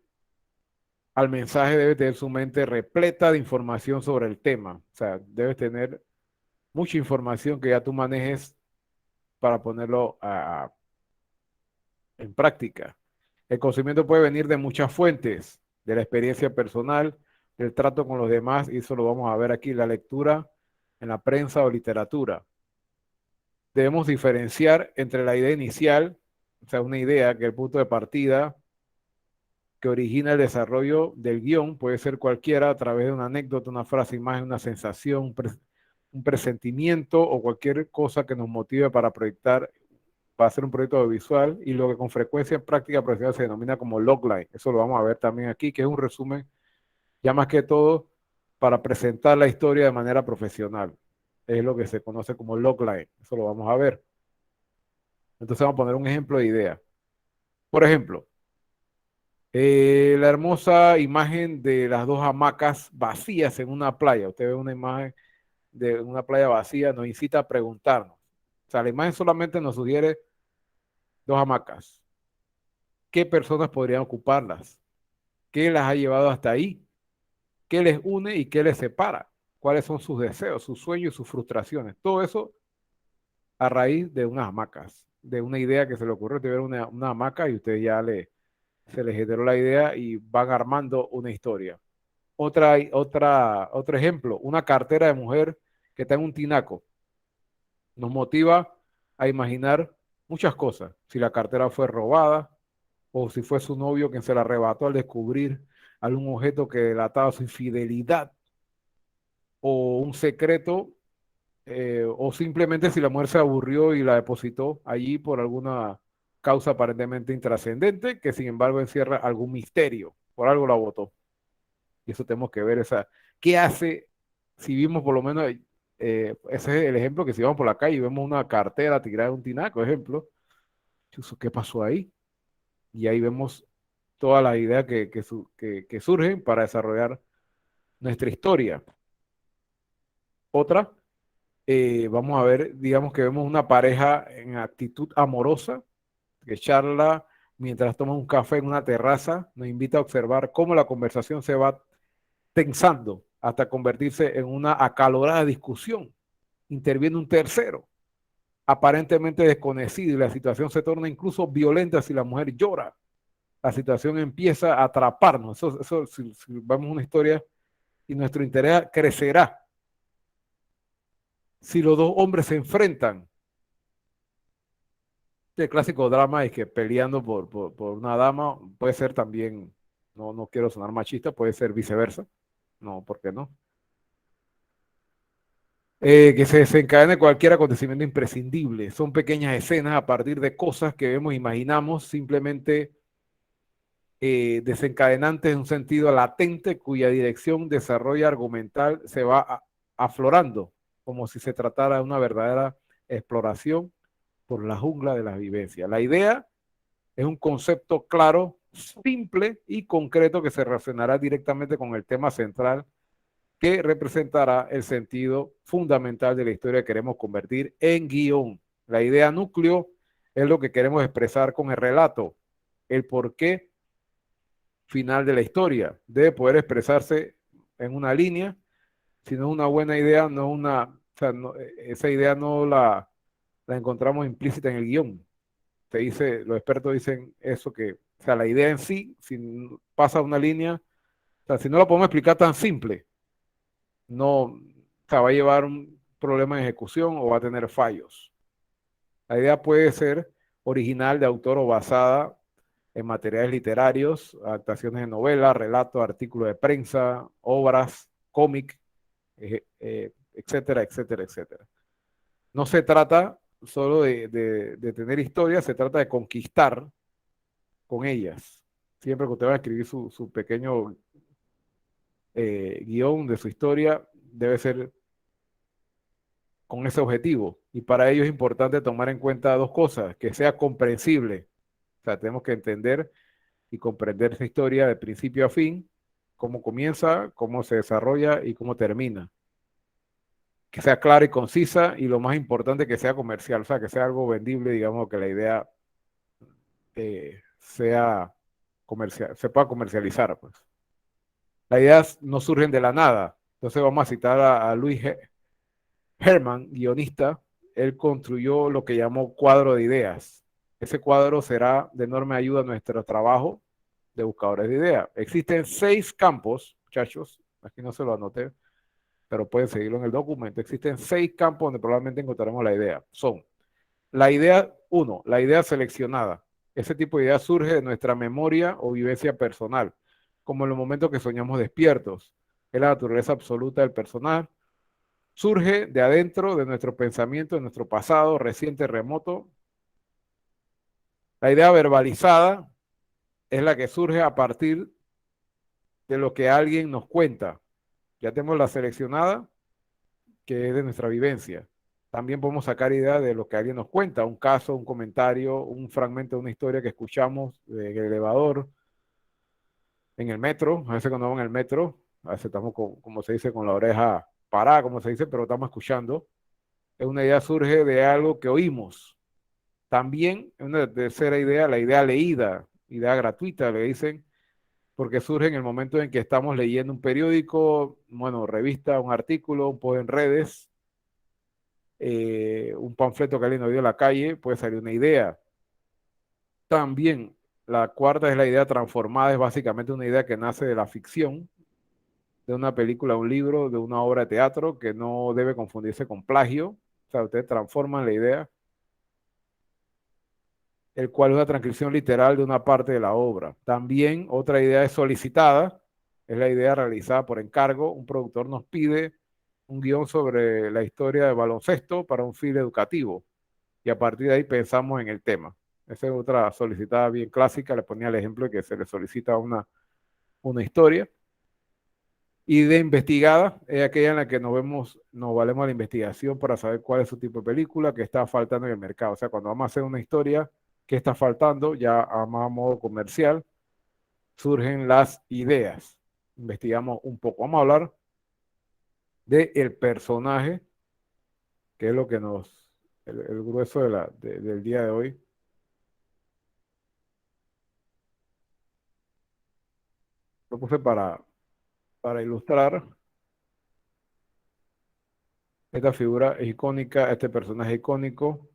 al mensaje, debe tener su mente repleta de información sobre el tema. O sea, debes tener mucha información que ya tú manejes para ponerlo en práctica. El conocimiento puede venir de muchas fuentes, de la experiencia personal, del trato con los demás, y eso lo vamos a ver aquí, la lectura en la prensa o literatura. Debemos diferenciar entre la idea inicial, o sea, una idea que es el punto de partida que origina el desarrollo del guión, puede ser cualquiera a través de una anécdota, una frase, imagen, una sensación, un presentimiento o cualquier cosa que nos motive para proyectar, para hacer un proyecto audiovisual, y lo que con frecuencia en práctica profesional se denomina como logline. Eso lo vamos a ver también aquí, que es un resumen, ya más que todo, para presentar la historia de manera profesional. Es lo que se conoce como logline. Eso lo vamos a ver. Entonces vamos a poner un ejemplo de idea. Por ejemplo, la hermosa imagen de las dos hamacas vacías en una playa. Usted ve una imagen de una playa vacía, nos incita a preguntarnos. O sea, la imagen solamente nos sugiere dos hamacas. ¿Qué personas podrían ocuparlas? ¿Qué las ha llevado hasta ahí? ¿Qué les une y qué les separa? ¿Cuáles son sus deseos, sus sueños y sus frustraciones? Todo eso a raíz de unas hamacas, de una idea que se le ocurrió de ver una hamaca y usted ya se le generó la idea y van armando una historia. Otro ejemplo, una cartera de mujer que está en un tinaco. Nos motiva a imaginar muchas cosas. Si la cartera fue robada o si fue su novio quien se la arrebató al descubrir algún objeto que delataba su infidelidad o un secreto, o simplemente si la mujer se aburrió y la depositó allí por alguna causa aparentemente intrascendente que sin embargo encierra algún misterio, por algo la botó. Y eso tenemos que ver, ¿qué hace si vimos por lo menos, ese es el ejemplo, que si vamos por la calle y vemos una cartera tirada de un tinaco, ejemplo, chuzo, ¿qué pasó ahí? Y ahí vemos todas las ideas que surgen para desarrollar nuestra historia. Otra, vamos a ver, digamos que vemos una pareja en actitud amorosa, que charla mientras toma un café en una terraza, nos invita a observar cómo la conversación se va tensando hasta convertirse en una acalorada discusión. Interviene un tercero, aparentemente desconocido, y la situación se torna incluso violenta si la mujer llora. La situación empieza a atraparnos. Si vamos a una historia, y nuestro interés crecerá si los dos hombres se enfrentan. El clásico drama es que peleando por una dama puede ser también, no quiero sonar machista, puede ser viceversa. No, ¿por qué no? Que se desencadene cualquier acontecimiento imprescindible. Son pequeñas escenas a partir de cosas que vemos, imaginamos, simplemente desencadenantes en un sentido latente cuya dirección, desarrollo argumental se va aflorando, como si se tratara de una verdadera exploración por la jungla de las vivencias. La idea es un concepto claro, simple y concreto que se relacionará directamente con el tema central, que representará el sentido fundamental de la historia que queremos convertir en guión. La idea núcleo es lo que queremos expresar con el relato, el porqué final de la historia. Debe poder expresarse en una línea. Si no es una buena idea, no una, o sea, esa idea no la encontramos implícita en el guión. Te dice, los expertos dicen eso, que, o sea, la idea en sí, si pasa una línea, o sea, si no la podemos explicar tan simple, no, o sea, va a llevar un problema de ejecución o va a tener fallos. La idea puede ser original de autor o basada en materiales literarios, adaptaciones de novelas, relatos, artículos de prensa, obras, cómic, etcétera, etcétera, etcétera. No se trata solo de tener historias, se trata de conquistar con ellas. Siempre que usted va a escribir su pequeño guión de su historia, debe ser con ese objetivo. Y para ello es importante tomar en cuenta dos cosas: que sea comprensible. O sea, tenemos que entender y comprender esa historia de principio a fin, cómo comienza, cómo se desarrolla y cómo termina. Que sea clara y concisa, y lo más importante, que sea comercial, o sea, que sea algo vendible, digamos, que la idea sea comercial, se pueda comercializar, pues. Las ideas no surgen de la nada. Entonces vamos a citar a Luis Herman, guionista. Él construyó lo que llamó cuadro de ideas. Ese cuadro será de enorme ayuda a nuestro trabajo de buscadores de ideas. Existen 6 campos, muchachos, aquí no se lo anoté, pero pueden seguirlo en el documento. Existen 6 campos donde probablemente encontraremos la idea. Son la idea 1, la idea seleccionada. Ese tipo de idea surge de nuestra memoria o vivencia personal, como en los momentos que soñamos despiertos. Es la naturaleza absoluta del personal. Surge de adentro de nuestro pensamiento, de nuestro pasado reciente, remoto. La idea verbalizada es la que surge a partir de lo que alguien nos cuenta. Ya tenemos la seleccionada, que es de nuestra vivencia. También podemos sacar ideas de lo que alguien nos cuenta, un caso, un comentario, un fragmento de una historia que escuchamos en el elevador, en el metro. A veces cuando vamos en el metro, a veces estamos, como se dice, con la oreja parada, como se dice, pero estamos escuchando. Es una idea surge de algo que oímos. También una tercera idea, la idea leída, idea gratuita, le dicen, porque surge en el momento en que estamos leyendo un periódico, bueno, revista, un artículo, un post en redes, un panfleto que alguien nos dio en la calle, puede salir una idea. También la cuarta es la idea transformada, es básicamente una idea que nace de la ficción, de una película, un libro, de una obra de teatro, que no debe confundirse con plagio. O sea, ustedes transforman la idea, el cual es una transcripción literal de una parte de la obra. También otra idea es solicitada, es la idea realizada por encargo. Un productor nos pide un guión sobre la historia de baloncesto para un film educativo, y a partir de ahí pensamos en el tema. Esa es otra solicitada bien clásica. Le ponía el ejemplo de que se le solicita una historia. Y de investigada es aquella en la que nos valemos de la investigación para saber cuál es su tipo de película que está faltando en el mercado. O sea, cuando vamos a hacer una historia, ¿qué está faltando? Ya a más modo comercial, surgen las ideas. Investigamos un poco. Vamos a hablar del personaje, que es lo que el grueso del día de hoy. Lo puse para ilustrar. Esta figura es icónica, este personaje icónico,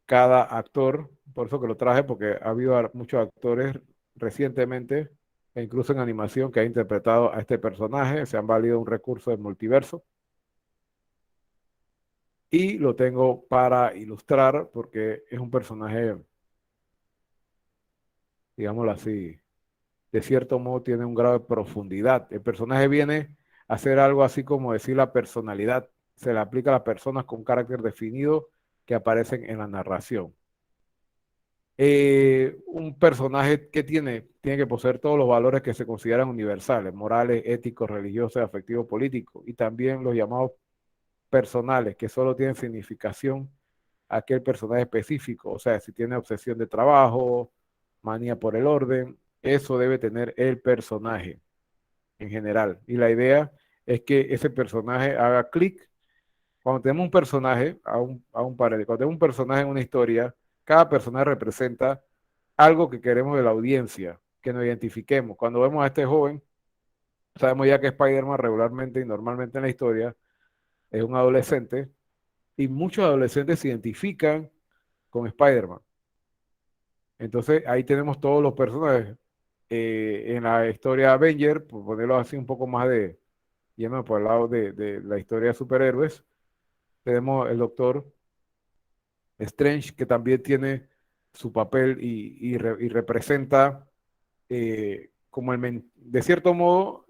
cada actor, por eso que lo traje, porque ha habido muchos actores recientemente, e incluso en animación, que han interpretado a este personaje, se han valido un recurso del multiverso. Y lo tengo para ilustrar porque es un personaje, digámoslo así, de cierto modo tiene un grado de profundidad. El personaje viene a hacer algo así como decir la personalidad. Se le aplica a las personas con carácter definido que aparecen en la narración. Un personaje que tiene que poseer todos los valores que se consideran universales, morales, éticos, religiosos, afectivos, políticos, y también los llamados personales, que solo tienen significación aquel personaje específico. O sea, si tiene obsesión de trabajo, manía por el orden, eso debe tener el personaje en general. Y la idea es que ese personaje haga clic. Cuando tenemos un personaje, cuando tenemos un personaje en una historia, cada personaje representa algo que queremos de la audiencia, que nos identifiquemos. Cuando vemos a este joven, sabemos ya que Spider-Man regularmente y normalmente en la historia es un adolescente, y muchos adolescentes se identifican con Spider-Man. Entonces ahí tenemos todos los personajes. En la historia Avenger, por ponerlo así un poco más yendo por el lado de la historia de superhéroes, tenemos el Doctor Strange, que también tiene su papel y representa como de cierto modo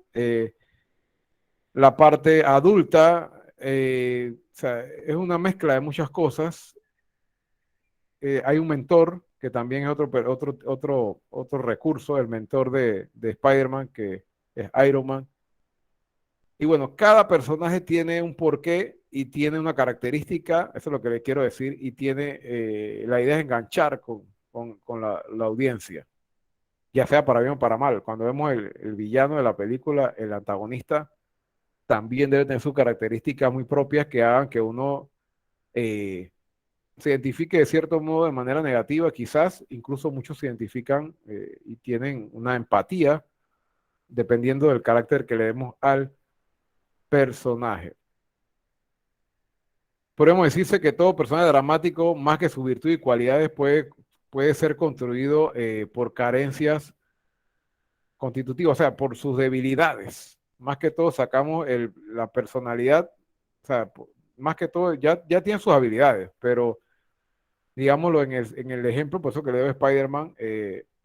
la parte adulta. O sea, es una mezcla de muchas cosas. Hay un mentor que también es otro recurso, el mentor de Spider-Man, que es Iron Man. Y bueno, cada personaje tiene un porqué y tiene una característica, eso es lo que le quiero decir, y tiene, la idea es enganchar con la audiencia, ya sea para bien o para mal. Cuando vemos el villano de la película, el antagonista, también debe tener sus características muy propias que hagan que uno se identifique de cierto modo de manera negativa, quizás incluso muchos se identifican y tienen una empatía dependiendo del carácter que le demos al personaje. Podemos decirse que todo personaje dramático, más que su virtud y cualidades, puede ser construido por carencias constitutivas, o sea, por sus debilidades. Más que todo sacamos la personalidad, o sea, más que todo ya tiene sus habilidades, pero digámoslo en el ejemplo, por eso que le doy a Spider-Man,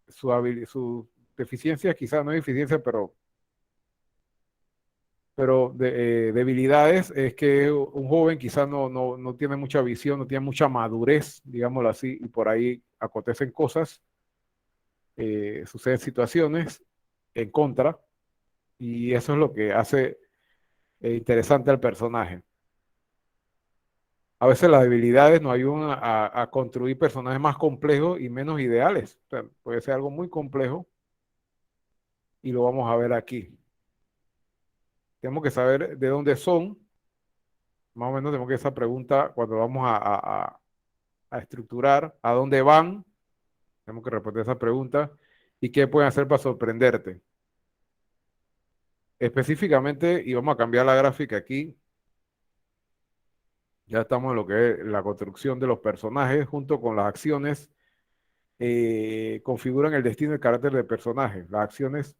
su deficiencia, quizás no es deficiencia, pero debilidades es que un joven quizás no tiene mucha visión, no tiene mucha madurez, digámoslo así, y por ahí acontecen cosas, suceden situaciones en contra, y eso es lo que hace interesante al personaje. A veces las debilidades nos ayudan a construir personajes más complejos y menos ideales. O sea, puede ser algo muy complejo y lo vamos a ver aquí. Tenemos que saber de dónde son. Más o menos tenemos que esa pregunta cuando vamos a estructurar a dónde van. Tenemos que responder esa pregunta y qué pueden hacer para sorprenderte. Específicamente, y vamos a cambiar la gráfica aquí. Ya estamos en lo que es la construcción de los personajes junto con las acciones. Configuran el destino y el carácter del personaje. Las acciones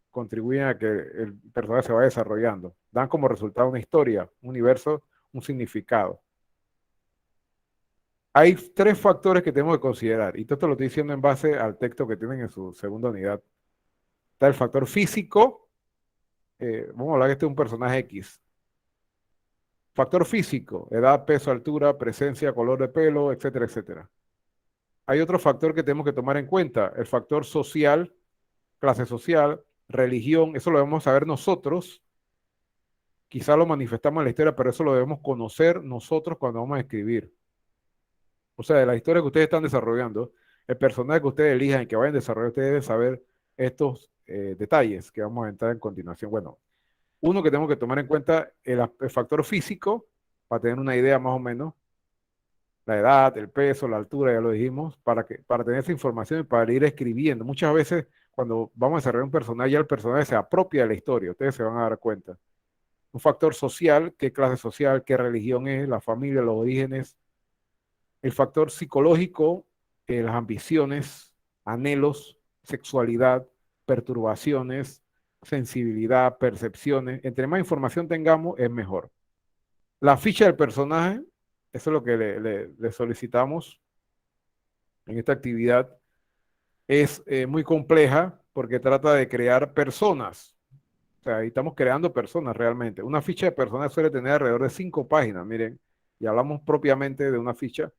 contribuyen a que el personaje se vaya desarrollando. Dan como resultado una historia, un universo, un significado. Hay tres factores que tenemos que considerar, y todo esto lo estoy diciendo en base al texto que tienen en su segunda unidad. Está el factor físico. Vamos a hablar que este es un personaje X. Factor físico, edad, peso, altura, presencia, color de pelo, etcétera, etcétera. Hay otro factor que tenemos que tomar en cuenta, el factor social, clase social, religión, eso lo debemos saber nosotros quizá lo manifestamos en la historia, pero eso lo debemos conocer nosotros cuando vamos a escribir. O sea, de la historia que ustedes están desarrollando, el personaje que ustedes elijan y que vayan a desarrollar, ustedes deben saber estos detalles que vamos a entrar en continuación. Bueno, uno que tenemos que tomar en cuenta, el factor físico, para tener una idea más o menos, la edad, el peso, la altura, ya lo dijimos, para tener esa información y para ir escribiendo. Muchas veces, cuando vamos a desarrollar un personaje, ya el personaje se apropia de la historia, ustedes se van a dar cuenta. Un factor social, qué clase social, qué religión es, la familia, los orígenes. El factor psicológico, las ambiciones, anhelos, sexualidad, perturbaciones, sensibilidad, percepciones. Entre más información tengamos, es mejor. La ficha del personaje, eso es lo que le solicitamos en esta actividad, es muy compleja porque trata de crear personas. O sea, ahí estamos creando personas realmente. Una ficha de personas suele tener alrededor de 5 páginas, miren, y hablamos propiamente de una ficha.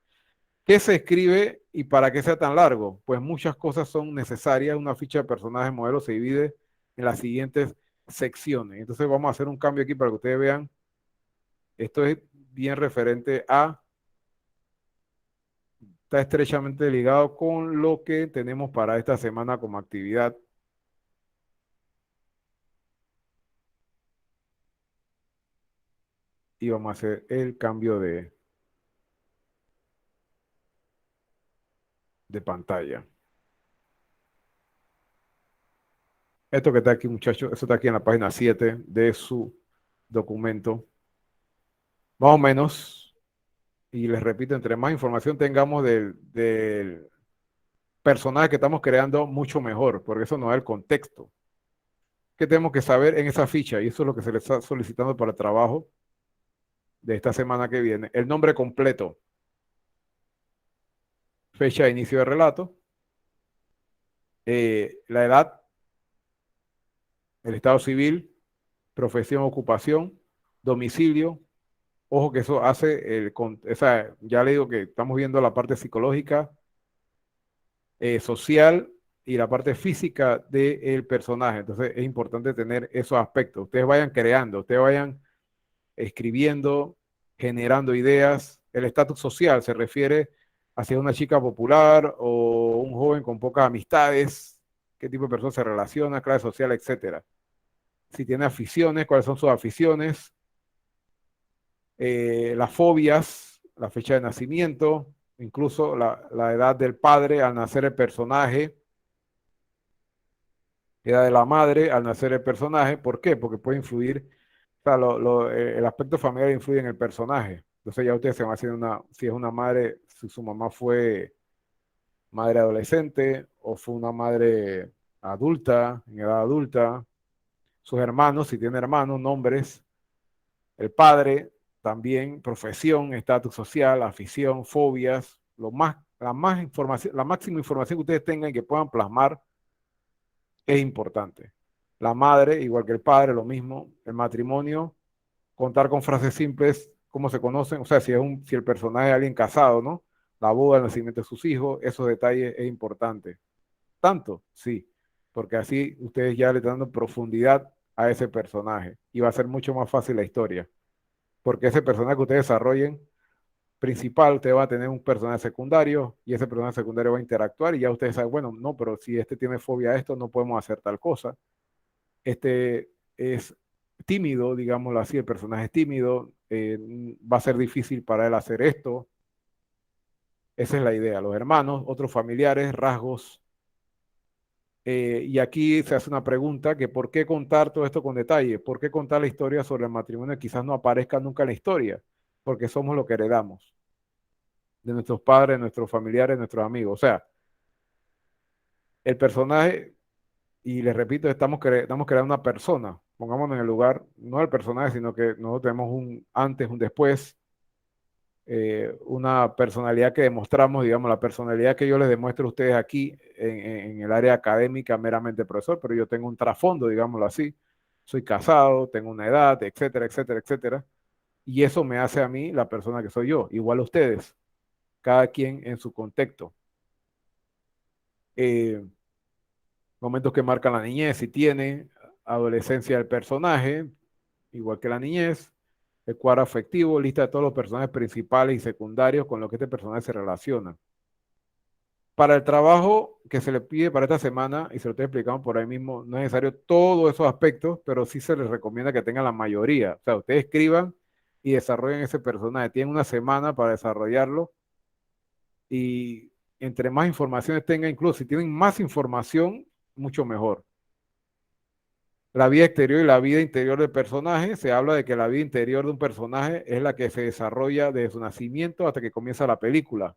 ¿Qué se escribe y para qué sea tan largo? Pues muchas cosas son necesarias. Una ficha de personaje modelo se divide en las siguientes secciones. Entonces vamos a hacer un cambio aquí para que ustedes vean. Esto es bien referente a, está estrechamente ligado con lo que tenemos para esta semana como actividad. Y vamos a hacer el cambio de pantalla. Esto que está aquí, muchachos, eso está aquí en la página 7 de su documento. Más o menos, y les repito, entre más información tengamos del personaje que estamos creando, mucho mejor, porque eso nos da el contexto. ¿Qué tenemos que saber en esa ficha? Y eso es lo que se les está solicitando para el trabajo de esta semana que viene. El nombre completo, fecha de inicio de relato, la edad, el estado civil, profesión, ocupación, domicilio. Ojo que eso hace ya le digo que estamos viendo la parte psicológica, social y la parte física del personaje. Entonces es importante tener esos aspectos. Ustedes vayan creando, ustedes vayan escribiendo, generando ideas. El estatus social se refiere a si es una chica popular o un joven con pocas amistades, qué tipo de persona se relaciona, clase social, etcétera. Si tiene aficiones, cuáles son sus aficiones, las fobias, la fecha de nacimiento, incluso la edad del padre al nacer el personaje, edad de la madre al nacer el personaje. ¿Por qué? Porque puede influir, o sea, el aspecto familiar influye en el personaje. Entonces ya ustedes se van haciendo si es una madre, si su mamá fue madre adolescente o fue una madre adulta, en edad adulta, sus hermanos, si tiene hermanos, nombres, el padre, también profesión, estatus social, afición, fobias, la máxima información que ustedes tengan y que puedan plasmar es importante. La madre, igual que el padre, lo mismo. El matrimonio, contar con frases simples, cómo se conocen, o sea, si el personaje es alguien casado, ¿no? La boda, el nacimiento de sus hijos, esos detalles es importante. Tanto, sí, porque así ustedes ya le están dando profundidad a ese personaje y va a ser mucho más fácil la historia, porque ese personaje que ustedes desarrollen principal, usted va a tener un personaje secundario y ese personaje secundario va a interactuar y ya ustedes saben, bueno, no, pero si este tiene fobia a esto, no podemos hacer tal cosa. Este es tímido, digámoslo así, el personaje es tímido, va a ser difícil para él hacer esto. Esa es la idea. Los hermanos, otros familiares, rasgos. Y aquí se hace una pregunta, que ¿por qué contar todo esto con detalle? ¿Por qué contar la historia sobre el matrimonio que quizás no aparezca nunca en la historia? Porque somos lo que heredamos de nuestros padres, nuestros familiares, nuestros amigos. O sea, el personaje, y les repito, estamos creando una persona. Pongámonos en el lugar, no del personaje, sino que nosotros tenemos un antes, un después, una personalidad que demostramos, digamos, la personalidad que yo les demuestro a ustedes aquí en el área académica, meramente profesor, pero yo tengo un trasfondo, digámoslo así. Soy casado, tengo una edad, etcétera, etcétera, etcétera. Y eso me hace a mí la persona que soy yo, igual a ustedes, cada quien en su contexto. Eh, Momentos que marcan la niñez, si tiene, adolescencia del personaje, igual que la niñez. El cuadro afectivo, lista de todos los personajes principales y secundarios con los que este personaje se relaciona. Para el trabajo que se le pide para esta semana, y se lo estoy explicando por ahí mismo, no es necesario todos esos aspectos, pero sí se les recomienda que tengan la mayoría. O sea, ustedes escriban y desarrollen ese personaje. Tienen una semana para desarrollarlo y entre más informaciones tengan, incluso si tienen más información, mucho mejor. La vida exterior y la vida interior del personaje, se habla de que la vida interior de un personaje es la que se desarrolla desde su nacimiento hasta que comienza la película.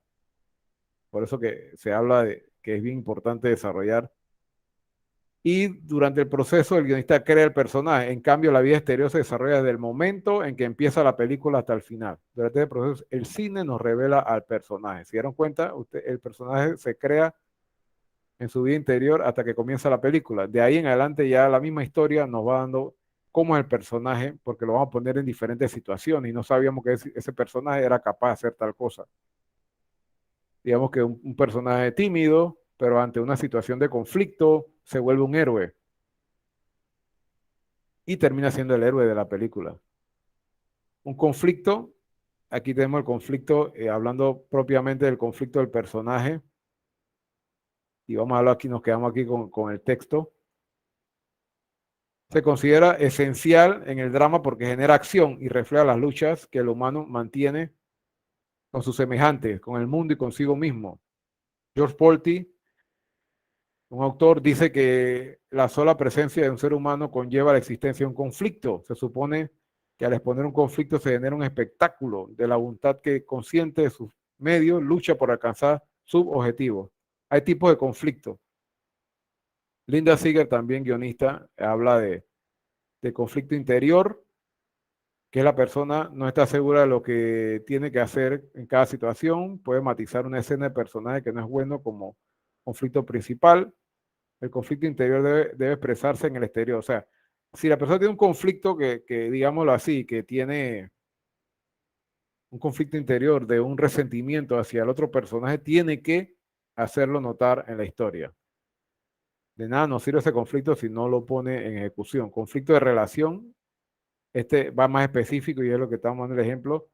Por eso que se habla de que es bien importante desarrollar. Y durante el proceso el guionista crea el personaje. En cambio, la vida exterior se desarrolla desde el momento en que empieza la película hasta el final. Durante el proceso, el cine nos revela al personaje. ¿Se dieron cuenta? El personaje se crea en su vida interior hasta que comienza la película. De ahí en adelante ya la misma historia nos va dando cómo es el personaje, porque lo vamos a poner en diferentes situaciones y no sabíamos que ese personaje era capaz de hacer tal cosa. Digamos que un personaje tímido, pero ante una situación de conflicto se vuelve un héroe y termina siendo el héroe de la película. Un conflicto, aquí tenemos el conflicto, hablando propiamente del conflicto del personaje, y vamos a hablar aquí, nos quedamos aquí con el texto. Se considera esencial en el drama porque genera acción y refleja las luchas que el humano mantiene con sus semejantes, con el mundo y consigo mismo. George Polti, un autor, dice que la sola presencia de un ser humano conlleva la existencia de un conflicto. Se supone que al exponer un conflicto se genera un espectáculo de la voluntad que, consciente de sus medios, lucha por alcanzar sus objetivos. Hay tipos de conflicto. Linda Seeger, también guionista, habla de conflicto interior, que la persona no está segura de lo que tiene que hacer en cada situación, puede matizar una escena de personaje que no es bueno como conflicto principal. El conflicto interior debe expresarse en el exterior. O sea, si la persona tiene un conflicto que digámoslo así, que tiene un conflicto interior de un resentimiento hacia el otro personaje, tiene que hacerlo notar en la historia. De nada nos sirve ese conflicto si no lo pone en ejecución. Conflicto de relación, este va más específico y es lo que estamos dando el ejemplo.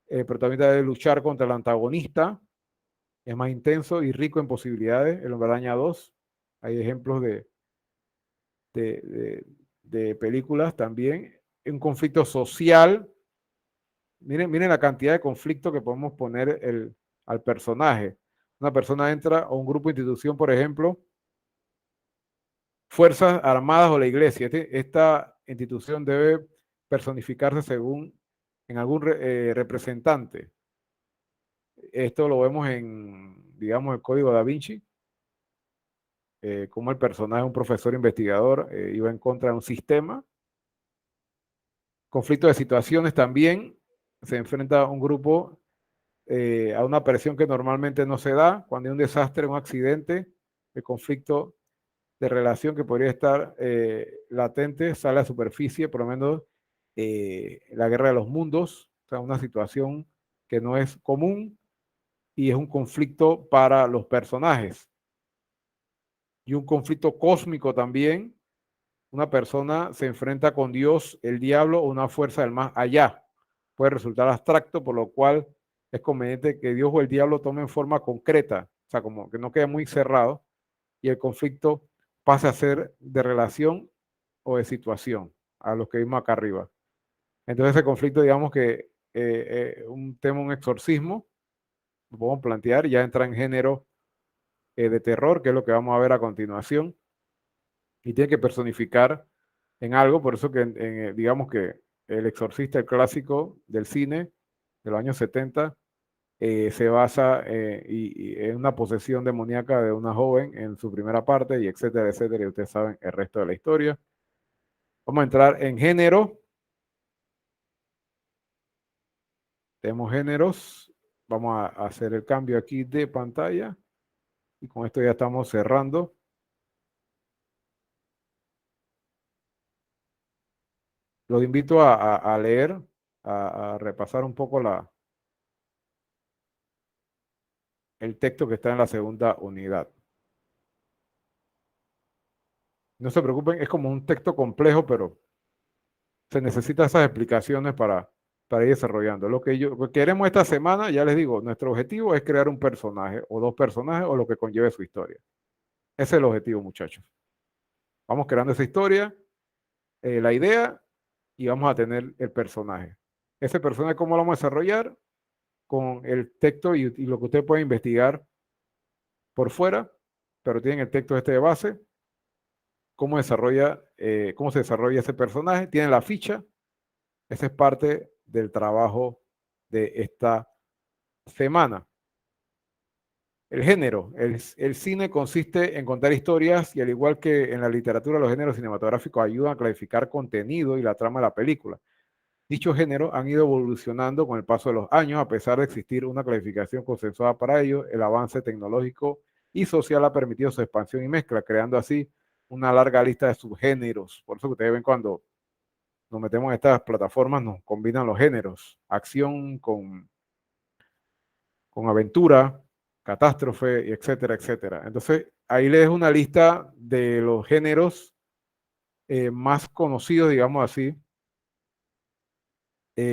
El protagonista debe luchar contra el antagonista, es más intenso y rico en posibilidades. El Hombre Araña 2, hay ejemplos de, de, de películas también. Un conflicto social. Miren la cantidad de conflicto que podemos poner al personaje. Una persona entra a un grupo de institución, por ejemplo, Fuerzas Armadas o la Iglesia. Esta institución debe personificarse según en algún representante. Esto lo vemos en, digamos, el Código Da Vinci, como el personaje, un profesor investigador, iba en contra de un sistema. Conflicto de situaciones también, se enfrenta a un grupo a una presión que normalmente no se da, cuando hay un desastre, un accidente, el conflicto de relación que podría estar latente sale a la superficie, por lo menos la guerra de los mundos, o sea, una situación que no es común y es un conflicto para los personajes. Y un conflicto cósmico también, una persona se enfrenta con Dios, el diablo o una fuerza del más allá. Puede resultar abstracto, por lo cual es conveniente que Dios o el diablo tomen forma concreta, o sea, como que no quede muy cerrado y el conflicto pase a ser de relación o de situación, a los que vimos acá arriba. Entonces ese conflicto, digamos que un tema, un exorcismo, lo podemos plantear, ya entra en género de terror, que es lo que vamos a ver a continuación, y tiene que personificar en algo, por eso que digamos que El Exorcista, el clásico del cine de los años 70, se basa y en una posesión demoníaca de una joven en su primera parte, y etcétera, etcétera, y ustedes saben el resto de la historia. Vamos a entrar en género. Tenemos géneros. Vamos a hacer el cambio aquí de pantalla, y con esto ya estamos cerrando. Los invito a leer, a repasar un poco el texto que está en la segunda unidad. No se preocupen, es como un texto complejo, pero se necesitan esas explicaciones para ir desarrollando. Lo que queremos esta semana, ya les digo, nuestro objetivo es crear un personaje o dos personajes o lo que conlleve su historia. Ese es el objetivo, muchachos. Vamos creando esa historia, la idea, y vamos a tener el personaje. Ese personaje, ¿cómo lo vamos a desarrollar? Con el texto y lo que usted puede investigar por fuera, pero tienen el texto este de base. Cómo se desarrolla ese personaje. Tienen la ficha. Esa es parte del trabajo de esta semana. El género. El cine consiste en contar historias y al igual que en la literatura, los géneros cinematográficos ayudan a clasificar contenido y la trama de la película. Dichos géneros han ido evolucionando con el paso de los años, a pesar de existir una clasificación consensuada para ello. El avance tecnológico y social ha permitido su expansión y mezcla, creando así una larga lista de subgéneros. Por eso que ustedes ven cuando nos metemos en estas plataformas, nos combinan los géneros, acción con aventura, catástrofe, etcétera, etcétera. Entonces, ahí les dejo una lista de los géneros más conocidos, digamos así.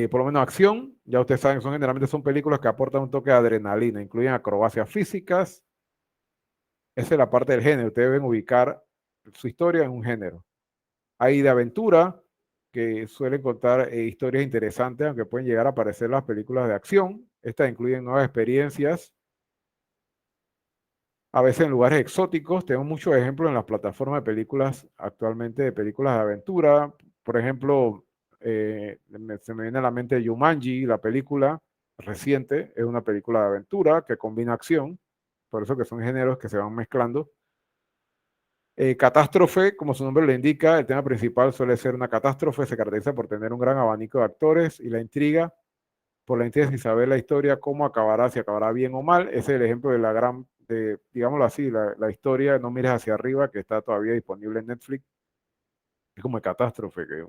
Por lo menos acción, ya ustedes saben, generalmente son películas que aportan un toque de adrenalina, incluyen acrobacias físicas. Esa es la parte del género. Ustedes deben ubicar su historia en un género. Hay de aventura, que suelen contar historias interesantes, aunque pueden llegar a aparecer las películas de acción. Estas incluyen nuevas experiencias, a veces en lugares exóticos. Tengo muchos ejemplos en las plataformas de películas actualmente, de películas de aventura. Por ejemplo, se me viene a la mente Jumanji, la película reciente, es una película de aventura que combina acción, por eso que son géneros que se van mezclando. Catástrofe, como su nombre lo indica, el tema principal suele ser una catástrofe, se caracteriza por tener un gran abanico de actores y la intriga, por la intriga sin saber la historia, cómo acabará, si acabará bien o mal. Ese es el ejemplo de la gran, digámoslo así, la historia No mires hacia arriba, que está todavía disponible en Netflix. Es como de catástrofe, que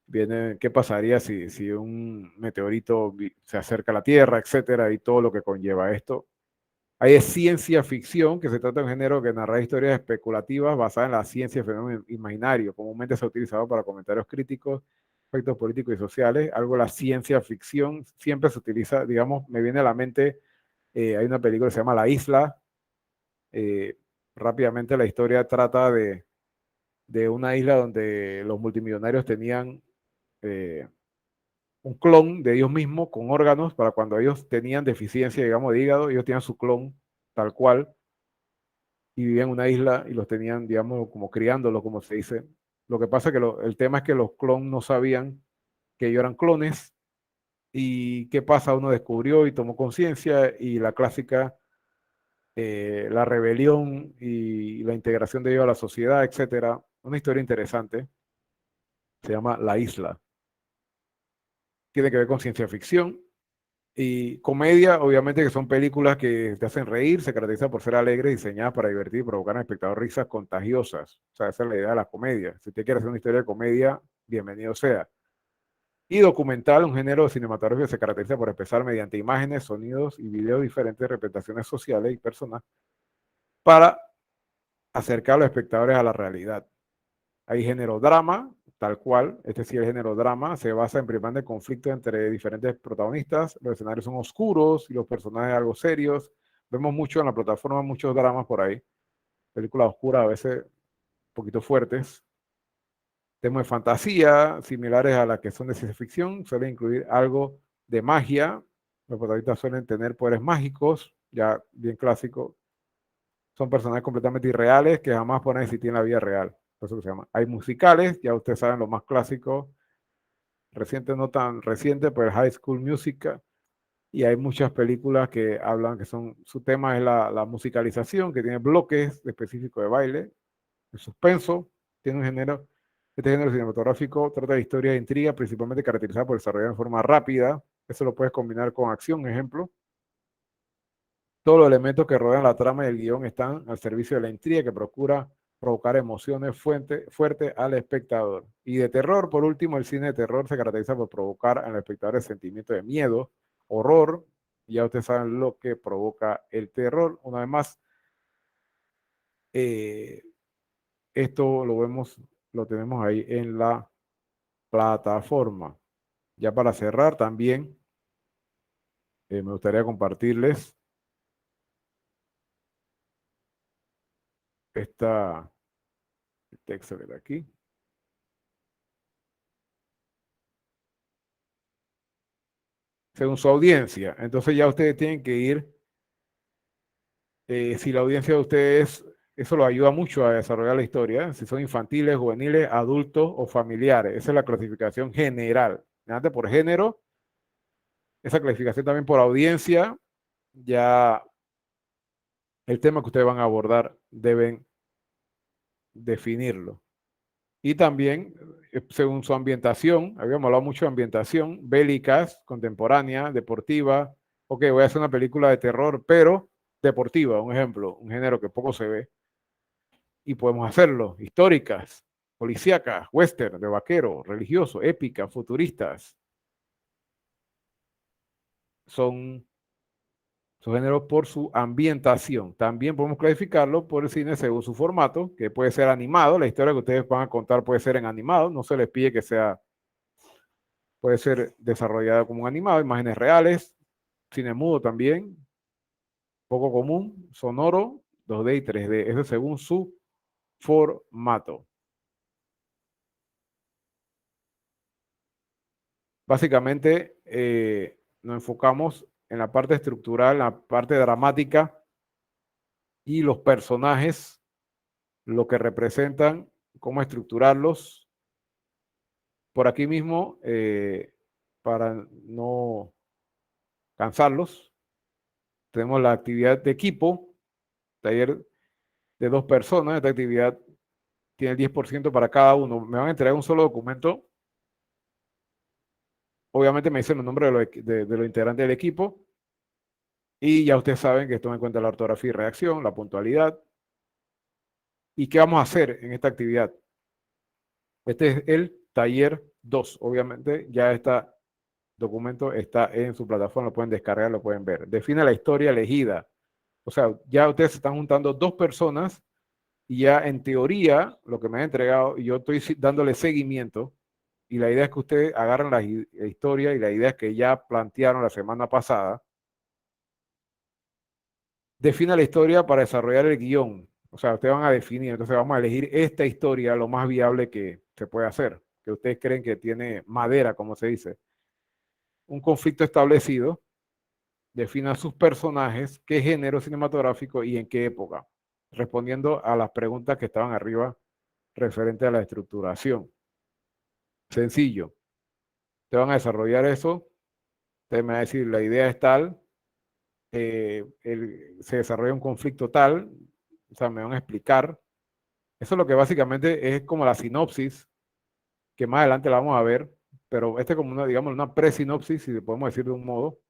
viene, ¿qué pasaría si un meteorito se acerca a la Tierra, etcétera, y todo lo que conlleva esto? Hay ciencia ficción, que se trata de un género que narra historias especulativas basadas en la ciencia y fenómenos imaginarios. Comúnmente se ha utilizado para comentarios críticos, aspectos políticos y sociales. Algo de la ciencia ficción siempre se utiliza, digamos, me viene a la mente, hay una película que se llama La Isla. Rápidamente la historia trata de una isla donde los multimillonarios tenían un clon de ellos mismos con órganos para cuando ellos tenían deficiencia, digamos, de hígado, ellos tenían su clon tal cual y vivían en una isla y los tenían, digamos, como criándolos, como se dice. Lo que pasa es que el tema es que los clones no sabían que ellos eran clones y qué pasa, uno descubrió y tomó conciencia y la clásica, la rebelión y la integración de ellos a la sociedad, etcétera. Una historia interesante, se llama La Isla. Tiene que ver con ciencia ficción. Y comedia, obviamente que son películas que te hacen reír, se caracterizan por ser alegres, diseñadas para divertir y provocar al espectador risas contagiosas. O sea, esa es la idea de la comedia. Si usted quiere hacer una historia de comedia, bienvenido sea. Y documental, un género cinematográfico que se caracteriza por expresar mediante imágenes, sonidos y videos diferentes representaciones sociales y personas para acercar a los espectadores a la realidad. Hay género drama, tal cual, este sí es el género drama, se basa en primer conflicto entre diferentes protagonistas, los escenarios son oscuros y los personajes algo serios. Vemos mucho en la plataforma, muchos dramas por ahí, películas oscuras a veces un poquito fuertes. Temas de fantasía, similares a las que son de ciencia ficción, suelen incluir algo de magia, los protagonistas suelen tener poderes mágicos, ya bien clásico. Son personajes completamente irreales que jamás pueden existir en la vida real. Por eso que se llama. Hay musicales, ya ustedes saben lo más clásico, reciente no tan reciente, pero High School Musical. Y hay muchas películas que hablan que su tema es la musicalización, que tiene bloques específicos de baile, el suspenso, tiene un género, este género cinematográfico trata de historias de intriga, principalmente caracterizada por desarrollar en forma rápida. Eso lo puedes combinar con acción, ejemplo. Todos los elementos que rodean la trama y el guión están al servicio de la intriga que procura provocar emociones fuertes al espectador. Y de terror, por último, el cine de terror se caracteriza por provocar al espectador el sentimiento de miedo, horror. Y ya ustedes saben lo que provoca el terror. Una vez más, esto lo tenemos ahí en la plataforma. Ya para cerrar también, me gustaría compartirles el texto que está aquí. Según su audiencia. Entonces ya ustedes tienen que ir, si la audiencia de ustedes, eso los ayuda mucho a desarrollar la historia, si son infantiles, juveniles, adultos o familiares. Esa es la clasificación general. Antes por género, esa clasificación también por audiencia, ya el tema que ustedes van a abordar deben definirlo. Y también, según su ambientación, habíamos hablado mucho de ambientación, bélicas, contemporánea, deportiva. Ok, voy a hacer una película de terror, pero deportiva, un ejemplo, un género que poco se ve. Y podemos hacerlo, históricas, policíacas, western, de vaquero, religioso, épica, futuristas. Son géneros por su ambientación. También podemos clasificarlo por el cine según su formato, que puede ser animado. La historia que ustedes van a contar puede ser en animado. No se les pide que sea, puede ser desarrollada como un animado, imágenes reales, cine mudo también, poco común, sonoro, 2D y 3D. Eso según su formato. Básicamente, nos enfocamos en la parte estructural, en la parte dramática y los personajes, lo que representan, cómo estructurarlos. Por aquí mismo, para no cansarlos, tenemos la actividad de equipo, taller de 2 personas. Esta actividad tiene el 10% para cada uno. Me van a entregar un solo documento. Obviamente me dicen los nombres de los integrantes del equipo. Y ya ustedes saben que toma en cuenta la ortografía y redacción, la puntualidad. ¿Y qué vamos a hacer en esta actividad? Este es el taller 2. Obviamente ya este documento está en su plataforma, lo pueden descargar, lo pueden ver. Define la historia elegida. O sea, ya ustedes se están juntando 2 personas y ya en teoría, lo que me han entregado, y yo estoy dándole seguimiento, y la idea es que ustedes agarren la historia y la idea es que ya plantearon la semana pasada. Defina la historia para desarrollar el guión. O sea, ustedes van a definir, entonces vamos a elegir esta historia lo más viable que se puede hacer, que ustedes creen que tiene madera, como se dice. Un conflicto establecido, defina sus personajes, qué género cinematográfico y en qué época, respondiendo a las preguntas que estaban arriba referente a la estructuración. Sencillo. Te van a desarrollar eso, te van a decir, la idea es tal, se desarrolla un conflicto tal, o sea, me van a explicar. Eso es lo que básicamente es como la sinopsis, que más adelante la vamos a ver, pero este es como una, digamos, una pre-sinopsis, si podemos decir de un modo,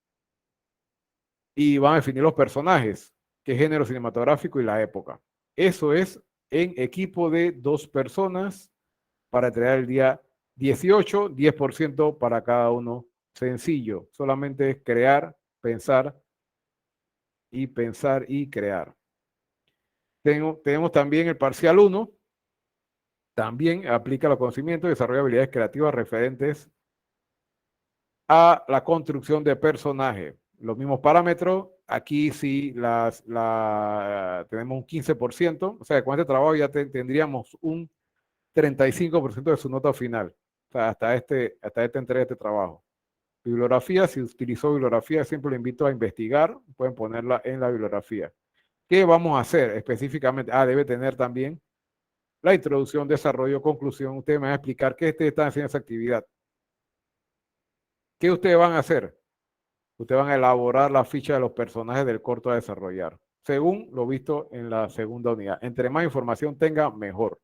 y van a definir los personajes, qué género cinematográfico y la época. Eso es en equipo de 2 personas para entregar el día 18, 10% para cada uno. Sencillo, solamente es crear, pensar y crear. Tenemos también el parcial 1, también aplica los conocimientos y desarrolla habilidades creativas referentes a la construcción de personaje. Los mismos parámetros, aquí sí tenemos un 15%, o sea, con este trabajo ya tendríamos un 35% de su nota final, o sea, hasta esta entrega de este trabajo. Bibliografía, si utilizó bibliografía, siempre lo invito a investigar, pueden ponerla en la bibliografía. ¿Qué vamos a hacer específicamente? Debe tener también la introducción, desarrollo, conclusión. Ustedes me van a explicar qué ustedes están haciendo esa actividad. ¿Qué ustedes van a hacer? Ustedes van a elaborar la ficha de los personajes del corto a desarrollar, según lo visto en la segunda unidad. Entre más información tenga, mejor.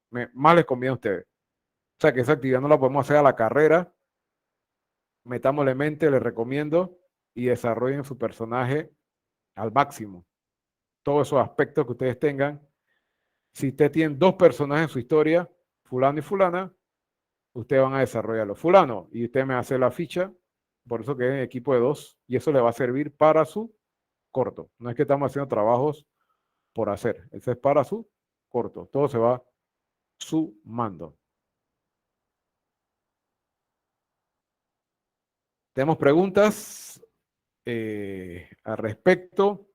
Más les conviene a ustedes. O sea que esa actividad no la podemos hacer a la carrera. Metámosle mente, les recomiendo, y desarrollen su personaje al máximo. Todos esos aspectos que ustedes tengan. Si ustedes tienen 2 personajes en su historia, fulano y fulana, ustedes van a desarrollarlo. Fulano, y usted me hace la ficha, por eso que es en equipo de 2, y eso le va a servir para su corto. No es que estamos haciendo trabajos por hacer, eso es para su corto. Todo se va sumando. Tenemos preguntas al respecto.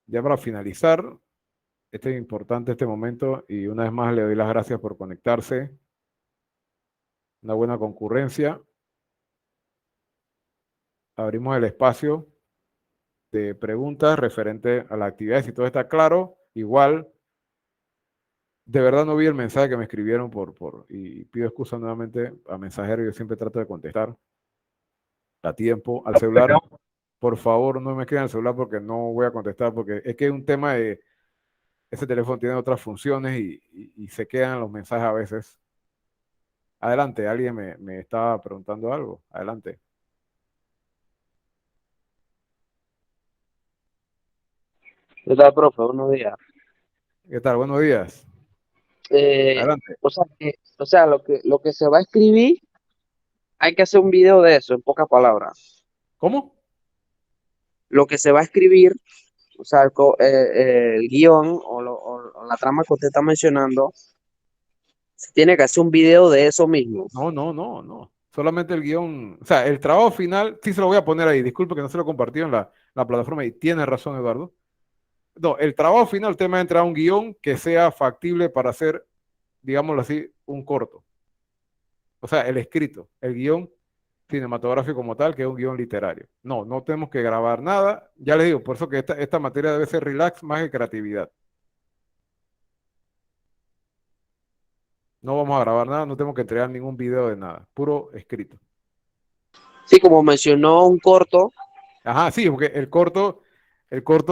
Ya para finalizar, este es importante este momento y una vez más le doy las gracias por conectarse. Una buena concurrencia. Abrimos el espacio de preguntas referente a la actividad. Si todo está claro, igual, de verdad no vi el mensaje que me escribieron y pido excusa nuevamente a mensajero. Yo siempre trato de contestar a tiempo al celular. Por favor, no me escriban al celular porque no voy a contestar, porque es que es un tema de ese teléfono tiene otras funciones y se quedan los mensajes a veces. Adelante, alguien me estaba preguntando algo. Adelante. ¿Qué tal, profe? Buenos días. ¿Qué tal? Buenos días. Eh, Adelante. lo que se va a escribir, hay que hacer un video de eso, en pocas palabras. ¿Cómo? Lo que se va a escribir, el guión o la trama que usted está mencionando, se tiene que hacer un video de eso mismo. No, no, no, no. Solamente el guión, o sea, el trabajo final, sí se lo voy a poner ahí. Disculpe que no se lo compartí en la plataforma y tiene razón, Eduardo. No, el trabajo final, usted me va a entrar un guión que sea factible para hacer, digámoslo así, un corto. O sea, el escrito, el guión cinematográfico como tal, que es un guión literario. No, no tenemos que grabar nada. Ya les digo, por eso que esta materia debe ser relax más que creatividad. No vamos a grabar nada, no tenemos que entregar ningún video de nada, puro escrito. Sí, como mencionó un corto, Ajá, sí, porque el corto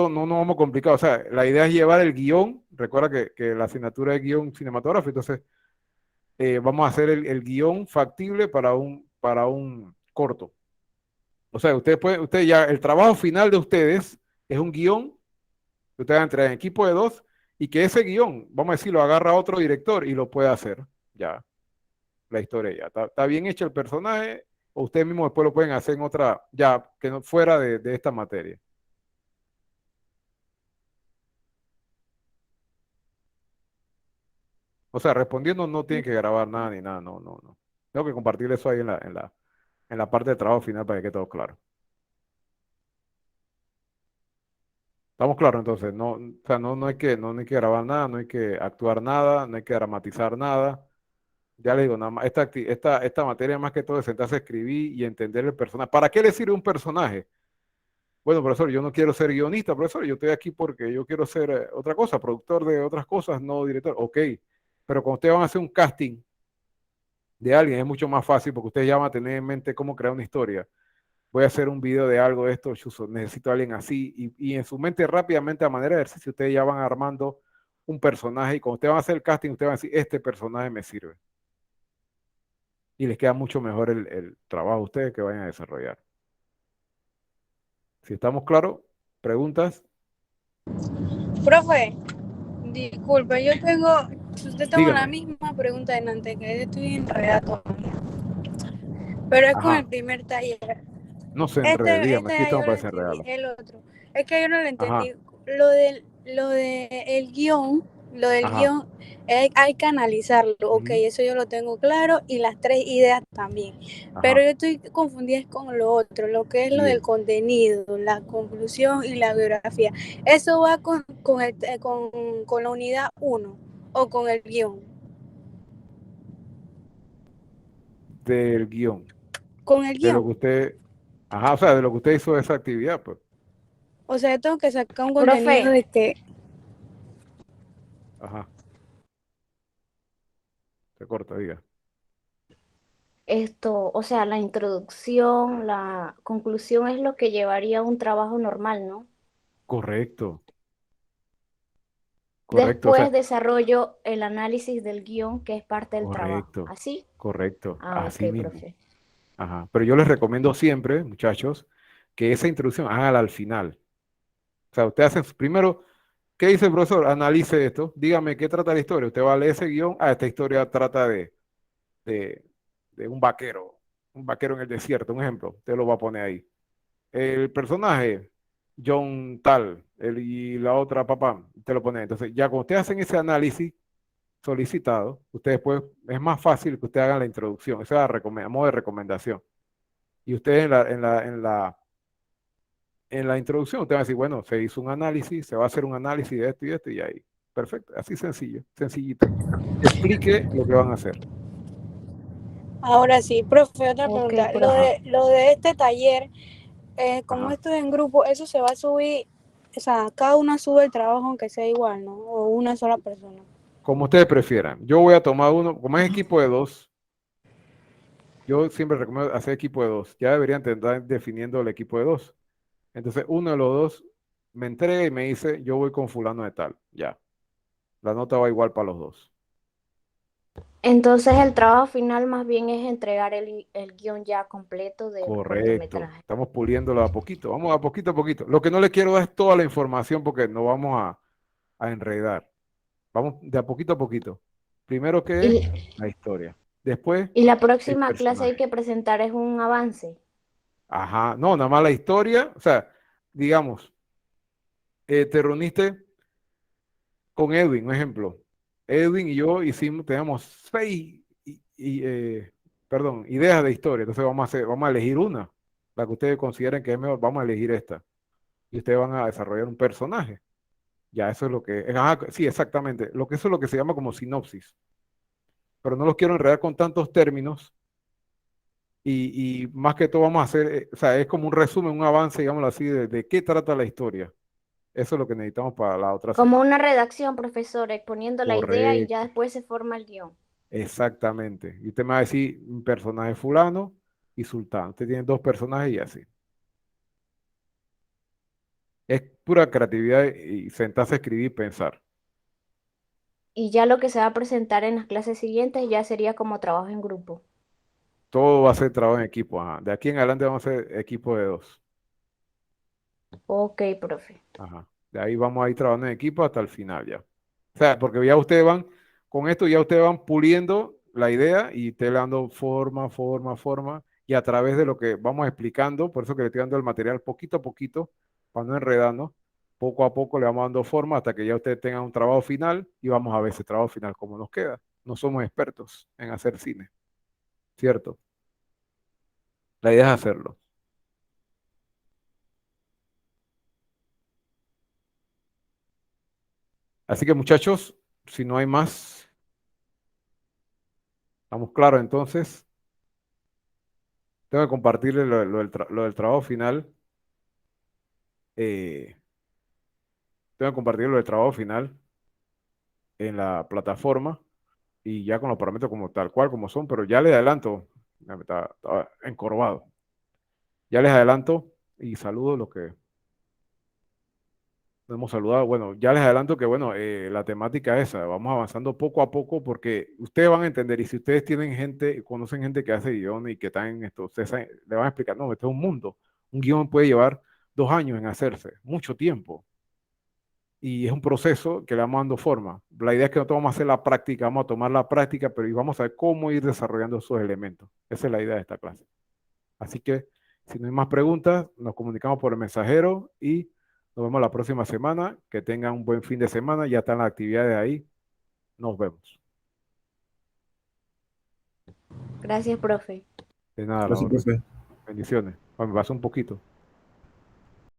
no vamos a complicar. O sea, la idea es llevar el guión. Recuerda que la asignatura es guión cinematográfico, entonces vamos a hacer el guión factible para un corto. O sea, usted ya, el trabajo final de ustedes es un guión que ustedes van a entregar en equipo de dos y que ese guión, vamos a decir, lo agarra otro director y lo puede hacer. Ya, la historia ya. Está bien hecho el personaje, o ustedes mismos después lo pueden hacer en otra, ya, que no fuera de esta materia. O sea, respondiendo no tienen que grabar nada ni nada, no, no, no. Tengo que compartir eso ahí en la parte de trabajo final para que quede todo claro. ¿Estamos claros entonces? No, o sea, no hay que grabar nada, no hay que actuar nada, no hay que dramatizar nada. Ya le digo, nada más, esta materia más que todo es sentarse a escribir y entender el personaje. ¿Para qué le sirve un personaje? Bueno, profesor, yo no quiero ser guionista, profesor, yo estoy aquí porque yo quiero ser otra cosa, productor de otras cosas, no director. Ok, pero cuando ustedes van a hacer un casting de alguien es mucho más fácil porque ustedes ya van a tener en mente cómo crear una historia. Voy a hacer un video de algo de esto, chuzo, necesito a alguien así, y en su mente rápidamente a manera de ejercicio ustedes ya van armando un personaje y cuando ustedes van a hacer el casting, ustedes van a decir, este personaje me sirve. Y les queda mucho mejor el trabajo a ustedes que vayan a desarrollar. Si estamos claros, preguntas, Profe, disculpe, usted tengo la dígame. misma pregunta de antes, que estoy enredada todavía. Pero es con el Ajá, primer taller. no se enrede, dígame, Este aquí ya estamos yo lo para entendí, desenredarlo. el otro. Es que yo no lo Ajá, entendí. Lo del ajá. guión, hay que analizarlo. Ok, Ujú, eso yo lo tengo claro y las tres ideas también. Pero ajá, yo estoy confundida con lo otro, lo que es lo del bien. contenido, la conclusión y la biografía. ¿Eso va con la unidad uno o con el guión? Del guión, Con el de lo que guión. usted, ajá, o sea, de lo que usted hizo esa actividad, pues. O sea, yo tengo que sacar un contenido Profe, de que Ajá, se corta, diga. o sea, la introducción, la conclusión es lo que llevaría a un trabajo normal, ¿no? Correcto, correcto, o sea, Después desarrollo el análisis del guión, que es parte del trabajo. correcto, ¿Así? correcto, Ah, así ok, mismo. profe. Ajá, pero yo les recomiendo siempre, muchachos, que esa introducción hágala al final. O sea, usted hace primero, ¿qué dice el profesor? Analice esto, dígame qué trata la historia. Usted va a leer ese guión, esta historia trata de, de un vaquero en el desierto, un ejemplo, usted lo va a poner ahí. El personaje, John tal, y la otra papá, usted lo pone ahí. Entonces, ya cuando ustedes hacen ese análisis, solicitado, ustedes pues, es más fácil que ustedes hagan la introducción, eso es a modo de recomendación. Y ustedes en la introducción, ustedes van a decir, bueno, se hizo un análisis, se va a hacer un análisis de esto y ahí. Perfecto, así sencillo, sencillito. Explique lo que van a hacer. Ahora sí, profe, otra Ok, pregunta. profe. Lo de este taller, como Ajá. esto es en grupo, eso se va a subir, o sea, cada uno sube el trabajo aunque sea igual, ¿no? O una sola persona. Como ustedes prefieran. Yo voy a tomar uno, como es equipo de dos, yo siempre recomiendo hacer equipo de dos. Ya deberían estar definiendo el equipo de dos. Entonces, uno de los dos me entrega y me dice, yo voy con fulano de tal. Ya. La nota va igual para los dos. Entonces el trabajo final más bien es entregar el guión ya completo del Correcto. cortometraje. Estamos puliéndolo a poquito. Vamos a poquito a poquito. Lo que no le quiero dar es toda la información porque no vamos a enredar. Vamos de a poquito. Primero que es Y, la historia. Después y la el próxima clase hay personaje. que presentar es un avance. Ajá. No, nada más la historia. O sea, digamos, te reuniste con Edwin, un ejemplo. Edwin y yo teníamos perdón, ideas de historia. Entonces vamos a elegir una, la que ustedes consideren que es mejor, vamos a elegir esta. Y ustedes van a desarrollar un personaje. Ya, eso es lo que, ajá, sí, exactamente. Eso es lo que se llama como sinopsis. Pero no los quiero enredar con tantos términos y más que todo vamos a hacer, o sea, es como un resumen, un avance, digámoslo así, de qué trata la historia. Eso es lo que necesitamos para la otra Como semana. una redacción, profesor, exponiendo la idea y ya Correcto. después se forma el guión. Exactamente. Y usted me va a decir un personaje fulano y sultán. Usted tiene dos personajes y así. Es pura creatividad y sentarse a escribir y pensar. Y ya lo que se va a presentar en las clases siguientes ya sería como trabajo en grupo. Todo va a ser trabajo en equipo. Ajá. De aquí en adelante vamos a ser equipo de dos. Ok, profe. Ajá. De ahí vamos a ir trabajando en equipo hasta el final ya. O sea, porque ya ustedes van, con esto ya ustedes van puliendo la idea y te le dando forma, y a través de lo que vamos explicando, por eso que le estoy dando el material poquito a poquito, para no enredarnos, poco a poco le vamos dando forma hasta que ya ustedes tengan un trabajo final y vamos a ver ese trabajo final cómo nos queda. No somos expertos en hacer cine, ¿cierto? La idea es hacerlo. Así que muchachos, si no hay más, estamos claros entonces. Tengo que compartirle lo del trabajo final. eh, Tengo que compartir lo del trabajo final en la plataforma y ya con los parámetros como tal cual como son, pero ya les adelanto, estaba encorvado. Ya les adelanto y saludo los que no hemos saludado. Bueno, ya les adelanto que bueno, la temática es esa, vamos avanzando poco a poco porque ustedes van a entender y si ustedes tienen gente, conocen gente que hace guión y que están en esto, le van a explicar, no, este es un mundo. Un guión puede llevar 2 años en hacerse, mucho tiempo. Y es un proceso que le vamos dando forma. La idea es que nosotros vamos a hacer la práctica, vamos a tomar la práctica, pero y vamos a ver cómo ir desarrollando esos elementos. Esa es la idea de esta clase. Así que, si no hay más preguntas, nos comunicamos por el mensajero y nos vemos la próxima semana. Que tengan un buen fin de semana. Ya están las actividades ahí. Nos vemos. Gracias, profe. De nada, a la Gracias, orden. profe. Bendiciones. Me pasó un poquito.